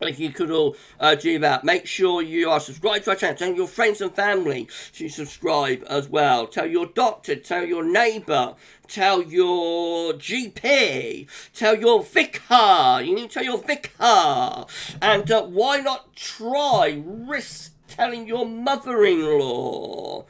if you could all do that. Make sure you are subscribed to our channel. Tell your friends and family to subscribe as well. Tell your doctor, tell your neighbour, tell your GP, tell your vicar. You need to tell your vicar. And why not risk telling your mother-in-law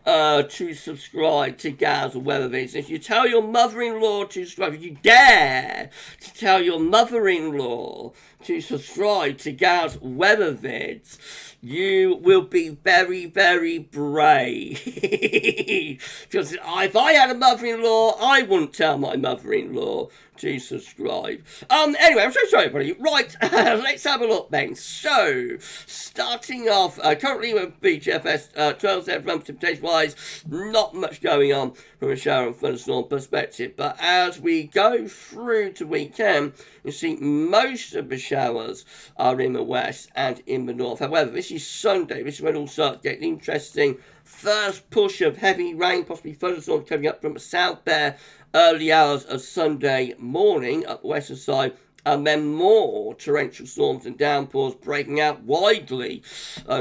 to subscribe to GavsWeatherVids. If you tell your mother-in-law to subscribe, if you dare to tell your mother-in-law to subscribe to GavsWeatherVids, you will be very, very brave. Because if I had a mother-in-law, I wouldn't tell my mother-in-law to subscribe. Anyway, I'm so sorry, everybody. Right, let's have a look then. So, starting off, currently with the GFS 12Z run precipitation-wise, not much going on from a shower and thunderstorm perspective. But as we go through to weekend, you see most of the showers are in the west and in the north. However, this is Sunday. This is when it all starts getting interesting. First push of heavy rain, possibly thunderstorms coming up from the south there, early hours of Sunday morning up the western side, and then more torrential storms and downpours breaking out widely,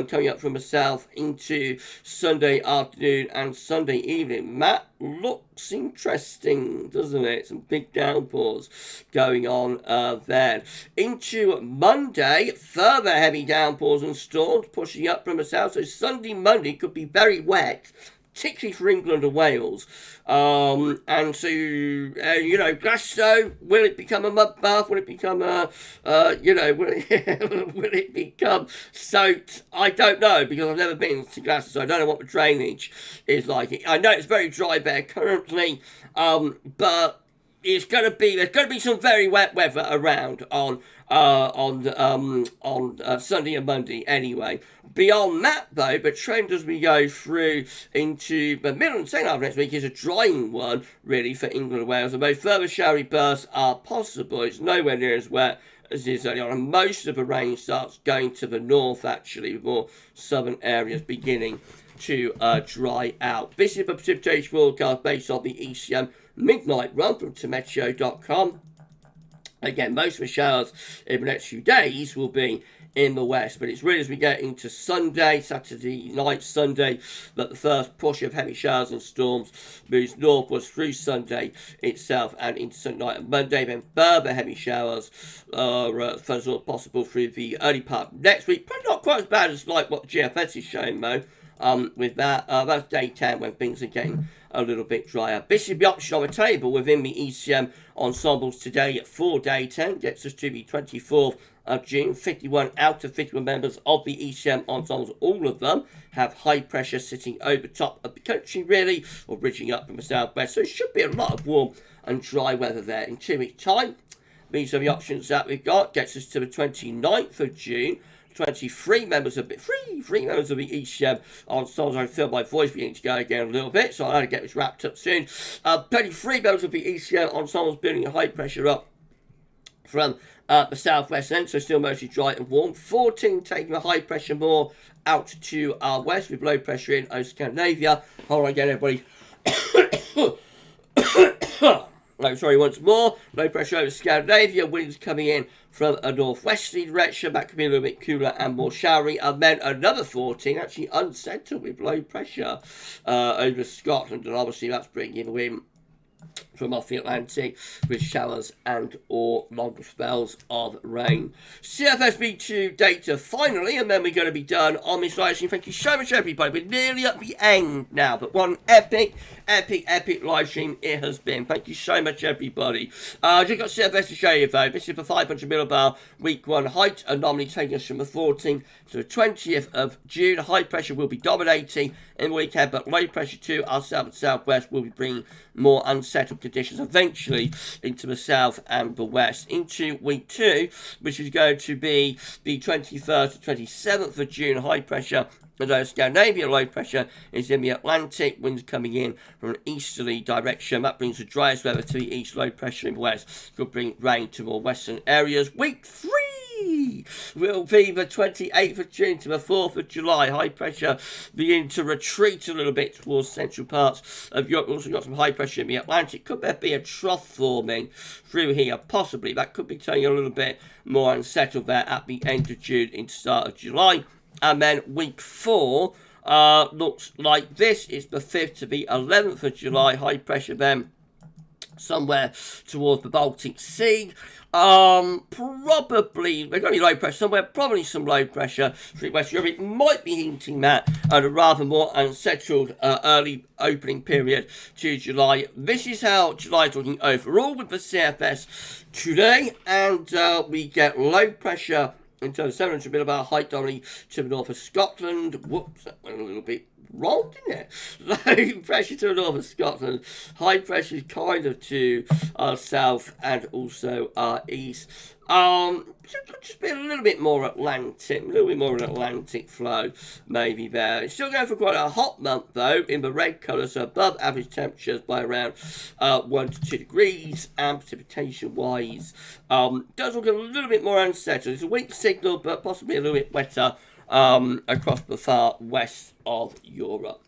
coming up from the south into Sunday afternoon and Sunday evening. That looks interesting, doesn't it? Some big downpours going on there. Into Monday, further heavy downpours and storms pushing up from the south. So Sunday, Monday could be very wet, particularly for England and Wales. And so, you know, Glasgow, will it become a mud bath? Will it become will it become soaked? I don't know, because I've never been to Glasgow, so I don't know what the drainage is like. I know it's very dry there currently, but there's going to be some very wet weather around on Sunday and Monday anyway. Beyond that, though, the trend as we go through into the middle and second half of next week is a drying one, really, for England and Wales. Although further showery bursts are possible, it's nowhere near as wet as it is early on. And most of the rain starts going to the north, actually, with more southern areas beginning to dry out. This is the precipitation forecast based on the ECM midnight run from Tometeo.com. Again, most of the showers in the next few days will be in the west, but it's really as we get into Sunday, Saturday night, Sunday, that the first push of heavy showers and storms moves northwards through Sunday itself and into Sunday night and Monday. Then further heavy showers first of all possible through the early part of next week. Probably not quite as bad as like what GFS is showing though. With that, that's day 10 when things are getting a little bit drier. This is the option on the table within the ECM ensembles today for day 10. Gets us to the 24th of June. 51 out of 51 members of the ECM ensembles, all of them have high pressure sitting over top of the country really, or bridging up from the southwest. So it should be a lot of warm and dry weather there in 2 weeks' time. These are the options that we've got. Gets us to the 29th of June. 23 members of the ECM ensembles. I feel my voice beginning to go again a little bit, so I'll have to get this wrapped up soon. 23 members of the ECM ensembles building a high pressure up from the southwest end, so still mostly dry and warm. 14 taking the high pressure more out to our west with low pressure in over Scandinavia. Hold on again, everybody. No, sorry, once more. Low pressure over Scandinavia. Winds coming in from a northwesterly direction. That could be a little bit cooler and more showery. And then another 14 actually unsettled with low pressure over Scotland. And obviously that's bringing wind from off the Atlantic with showers and or long spells of rain. CFS V2 data finally, and then we're going to be done on this live stream. Thank you so much, everybody. We're nearly at the end now, but one epic live stream it has been. Thank you so much, everybody. Just got CFS to show you though. This is the 500 millibar week 1 height, anomaly taking us from the 14th to the 20th of June. High pressure will be dominating in the weekend, but low pressure to our south and southwest will be bringing more unsettled conditions eventually into the south and the west. Into week 2, which is going to be the 21st to 27th of June, high pressure. Although Scandinavia low pressure is in the Atlantic, winds coming in from an easterly direction. That brings the driest weather to the east, low pressure in the west. Could bring rain to more western areas. Week 3 will be the 28th of June to the 4th of July. High pressure begin to retreat a little bit towards central parts of Europe. We've also got some high pressure in the Atlantic. Could there be a trough forming through here? Possibly. That could be turning a little bit more unsettled there at the end of June into start of July. And then week 4 looks like this. It's the 5th to the 11th of July. High pressure then somewhere towards the Baltic Sea. Probably, we're going to be low pressure somewhere, probably some low pressure through West Europe. It might be hinting that at a rather more unsettled early opening period to July. This is how July is looking overall with the CFS today, and we get low pressure in terms of 700 millibar height dominantly to the north of Scotland. Whoops, that went a little bit wrong, didn't it? Low pressure to the north of Scotland. High pressure kind of to our south and also our east. Just be a little bit more Atlantic, flow maybe there. It's still going for quite a hot month though in the red colour, so above average temperatures by around 1 to 2 degrees, and precipitation wise does look a little bit more unsettled. It's a weak signal but possibly a little bit wetter across the far west of Europe.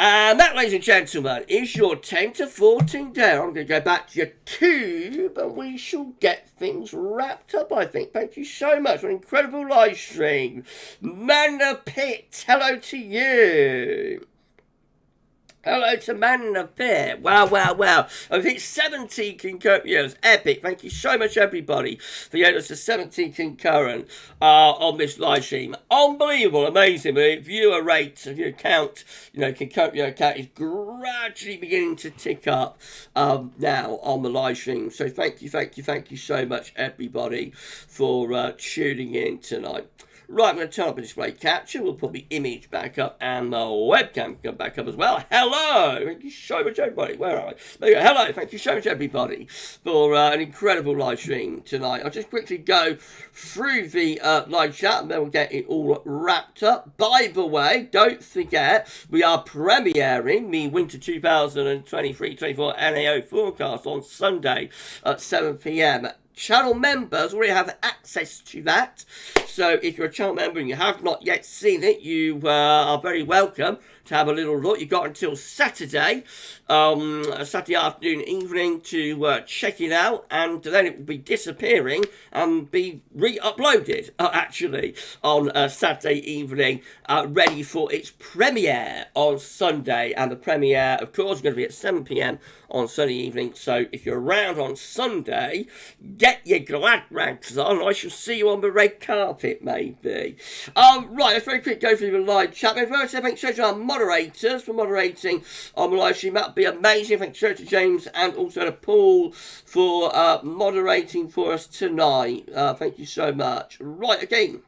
And that, ladies and gentlemen, is your 10 to 14 day. I'm going to go back to your tube and we shall get things wrapped up, I think. Thank you so much for an incredible live stream. Manna Pitt, hello to you. Hello to Manna Pitt. Wow. I've hit 17 concurrent. Epic. Thank you so much, everybody, for getting us to 17 concurrent on this live stream. Unbelievable, amazing. The viewer rate, viewer count, concurrent viewer count is gradually beginning to tick up now on the live stream. So thank you so much, everybody, for tuning in tonight. Right, I'm going to turn up the display capture. We'll put the image back up and the webcam come back up as well. Hello! Thank you so much, everybody. Where are I? There you go. Hello. Thank you so much, everybody, for an incredible live stream tonight. I'll just quickly go through the live chat and then we'll get it all wrapped up. By the way, don't forget, we are premiering the Winter 2023-24 NAO forecast on Sunday at 7 p.m. channel members already have access to that. So if you're a channel member and you have not yet seen it, you are very welcome to have a little look. You've got until Saturday, Saturday afternoon, evening to check it out, and then it will be disappearing and be re-uploaded, actually, on Saturday evening, ready for its premiere on Sunday. And the premiere, of course, is going to be at 7 p.m. on Sunday evening. So if you're around on Sunday, get your glad rags on. I shall see you on the red carpet, maybe. Right, let's very quick go through the live chat. First, thanks to our moderators for moderating on the live stream. That'd be amazing. Thanks to James and also to Paul for moderating for us tonight. Thank you so much. Right, again.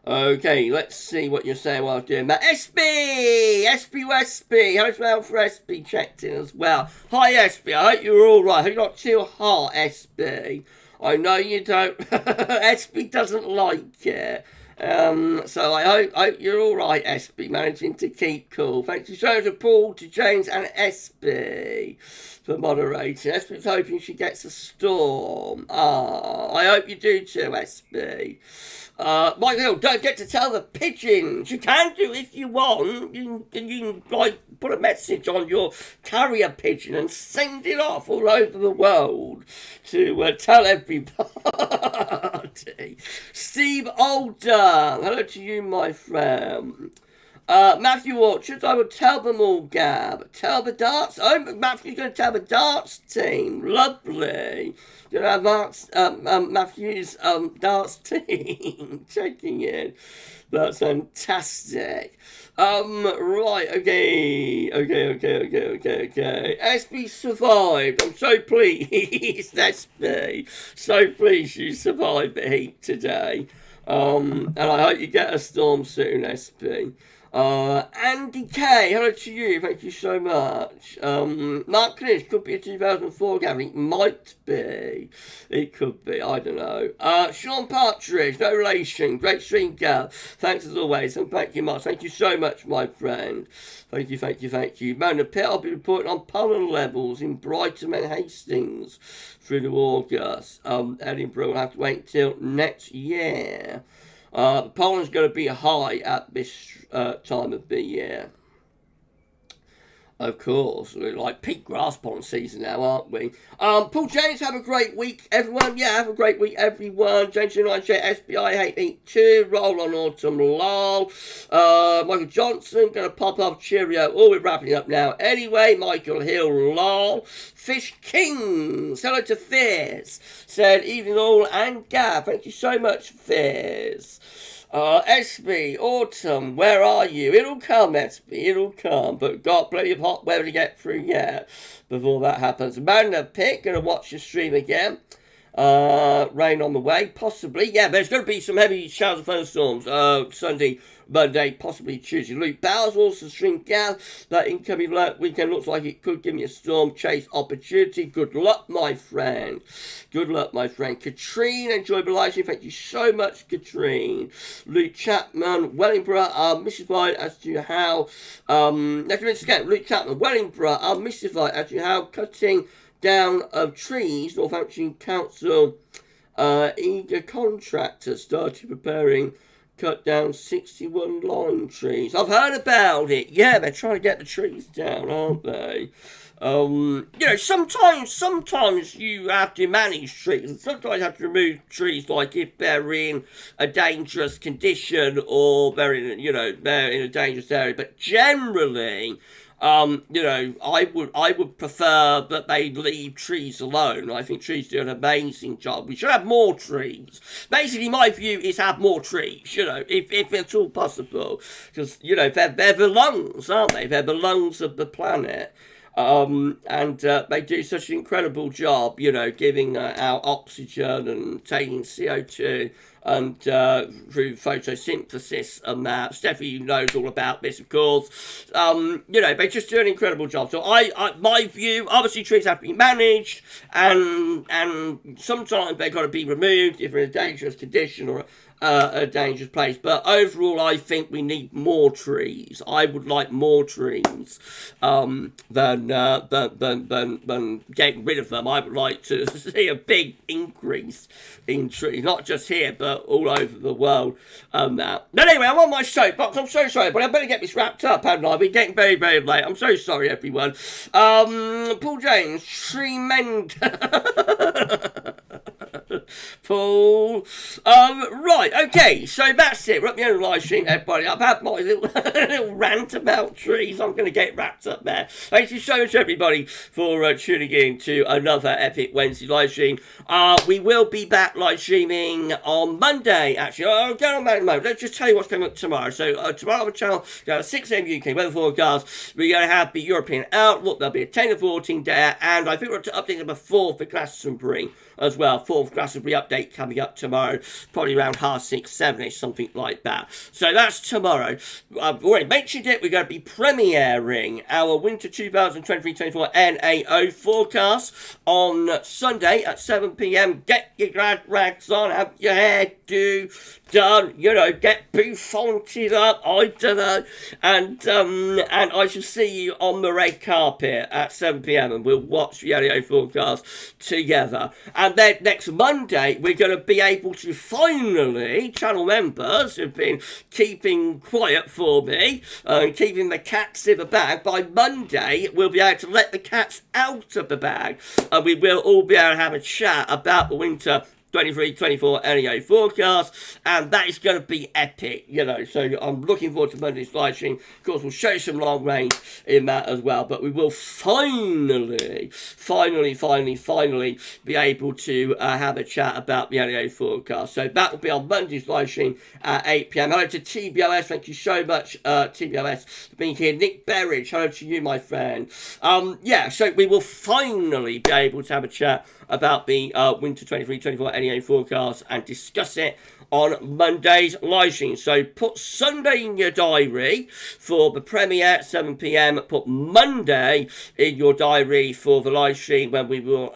Okay, let's see what you're saying while I'm doing that. SB! SB Westby! Hello to Alpha SB checked in as well. Hi SB, I hope you're alright. I hope you're not too hot, SB. I know you don't. SB doesn't like it. So I hope you're alright, SB, managing to keep cool. Thank you so much to Paul, to James and SB for moderating. SB's hoping she gets a storm. I hope you do too, SB. Michael, don't forget to tell the pigeons. You can do if you want. You can like put a message on your carrier pigeon and send it off all over the world to tell everybody. Steve Alder, hello to you, my friend. Matthew Orchard, I will tell them all, Gab. Tell the darts. Oh, Matthew's going to tell the darts team. Lovely. Going to have Matthew's darts team checking in. That's fantastic. Right, okay. SB survived. I'm so pleased, SB. So pleased you survived the heat today. And I hope you get a storm soon, SB. Andy K, hello to you, thank you so much. Mark Clish, could be a 2004 gathering, it might be, it could be, I don't know. Sean Partridge, no relation, great stream, girl, thanks as always, and thank you much, thank you so much, my friend. Thank you. Mona Pitt, I'll be reporting on pollen levels in Brighton and Hastings through to August. Edinburgh will have to wait until next year. Pollen's going to be high at this time of the year. Of course, we're like peak grass pollen season now, aren't we? Paul James, have a great week, everyone. Yeah, have a great week, everyone. James United, SBI, Hate Eat 2, Roll on Autumn, lol. Michael Johnson, going to pop off, cheerio. Oh, we're wrapping up now. Anyway, Michael Hill, lol. Fish Kings, hello to Fizz. Said, evening all, and Gav, thank you so much, Fizz. SB, autumn, where are you? It'll come, SB, it'll come. But got plenty of hot weather to get through yet before that happens. Mona Pitt, going to watch the stream again. Rain on the way, possibly. Yeah, there's going to be some heavy showers and thunderstorms Sunday, Monday, possibly Tuesday. Luke Bowers also streamed Gav. That incoming weekend looks like it could give me a storm chase opportunity. Good luck, my friend. Katrine, enjoy the live stream. Thank you so much, Katrine. Luke Chapman, Wellingborough, I'm mystified as to how, Luke Chapman, Wellingborough, I'm mystified as to how cutting down of trees, Northampton Council eager contractors started preparing cut down 61 lime trees. I've heard about it. Yeah, they're trying to get the trees down, aren't they? Sometimes you have to manage trees, and sometimes you have to remove trees, like if they're in a dangerous condition or they're in a dangerous area. But generally, I would prefer that they leave trees alone. I think trees do an amazing job. We should have more trees. Basically, my view is have more trees, if it's all possible. Because, they're the lungs, aren't they? They're the lungs of the planet. And they do such an incredible job, giving out oxygen and taking CO2 and through photosynthesis and that. Steffi knows all about this, of course. They just do an incredible job. So my view, obviously trees have to be managed, and sometimes they've got to be removed if they're in a dangerous condition or a dangerous place. But overall, I think we need more trees. I would like more trees than getting rid of them. I would like to see a big increase in trees, not just here, but all over the world. But anyway, I'm on my soapbox. I'm so sorry, but I better get this wrapped up, haven't I? We're getting very, very late. I'm so sorry, everyone. Paul James, tremendous. Paul. Right, okay, so that's it. We're at the end of the live stream, everybody. I've had my little rant about trees. I'm going to get wrapped up there. Thank you so much, everybody, for tuning in to another Epic Wednesday live stream. We will be back live streaming on Monday, actually. I'll get on that in a moment. Let's just tell you what's coming up tomorrow. So, tomorrow on the channel, 6 a.m. UK weather forecast. We're going to have the European Outlook. There'll be a 10 to 14 there, and I think we're up to update number 4 for Glastonbury as well. 4th Glastonbury update coming up tomorrow, probably around 6:30, 7ish, something like that. So that's tomorrow. I've already mentioned it. We're going to be premiering our Winter 2023-24 NAO forecast on Sunday at 7 p.m. Get your grad rags on, have your hair done, get bouffanted up, I don't know, and I shall see you on the red carpet at 7 p.m. and we'll watch the NAO forecast together. And then next Monday, we're going to be able to finally, channel members who've been keeping quiet for me, keeping the cats in the bag, by Monday, we'll be able to let the cats out of the bag, and we will all be able to have a chat about the winter 23-24 NAO forecast, and that is going to be epic, so I'm looking forward to Monday's live stream. Of course, we'll show you some long range in that as well, but we will finally be able to have a chat about the NAO forecast. So that will be on Monday's live stream at 8 p.m. Hello to TBOS, thank you so much, TBOS, for being here. Nick Berridge, hello to you, my friend. So we will finally be able to have a chat about the Winter 23-24 NAO forecast and discuss it on Monday's live stream. So put Sunday in your diary for the premiere at 7 p.m. Put Monday in your diary for the live stream when we will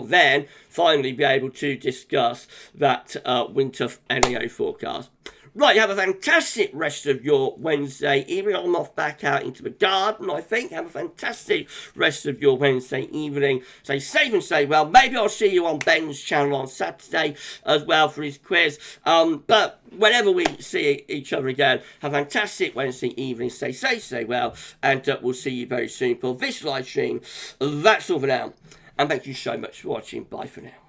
then finally be able to discuss that winter NAO forecast. Right, you have a fantastic rest of your Wednesday evening. I'm off back out into the garden, I think. Have a fantastic rest of your Wednesday evening. Stay safe and stay well. Maybe I'll see you on Ben's channel on Saturday as well for his quiz. But whenever we see each other again, have a fantastic Wednesday evening. Stay safe, stay well. And we'll see you very soon for this live stream. That's all for now. And thank you so much for watching. Bye for now.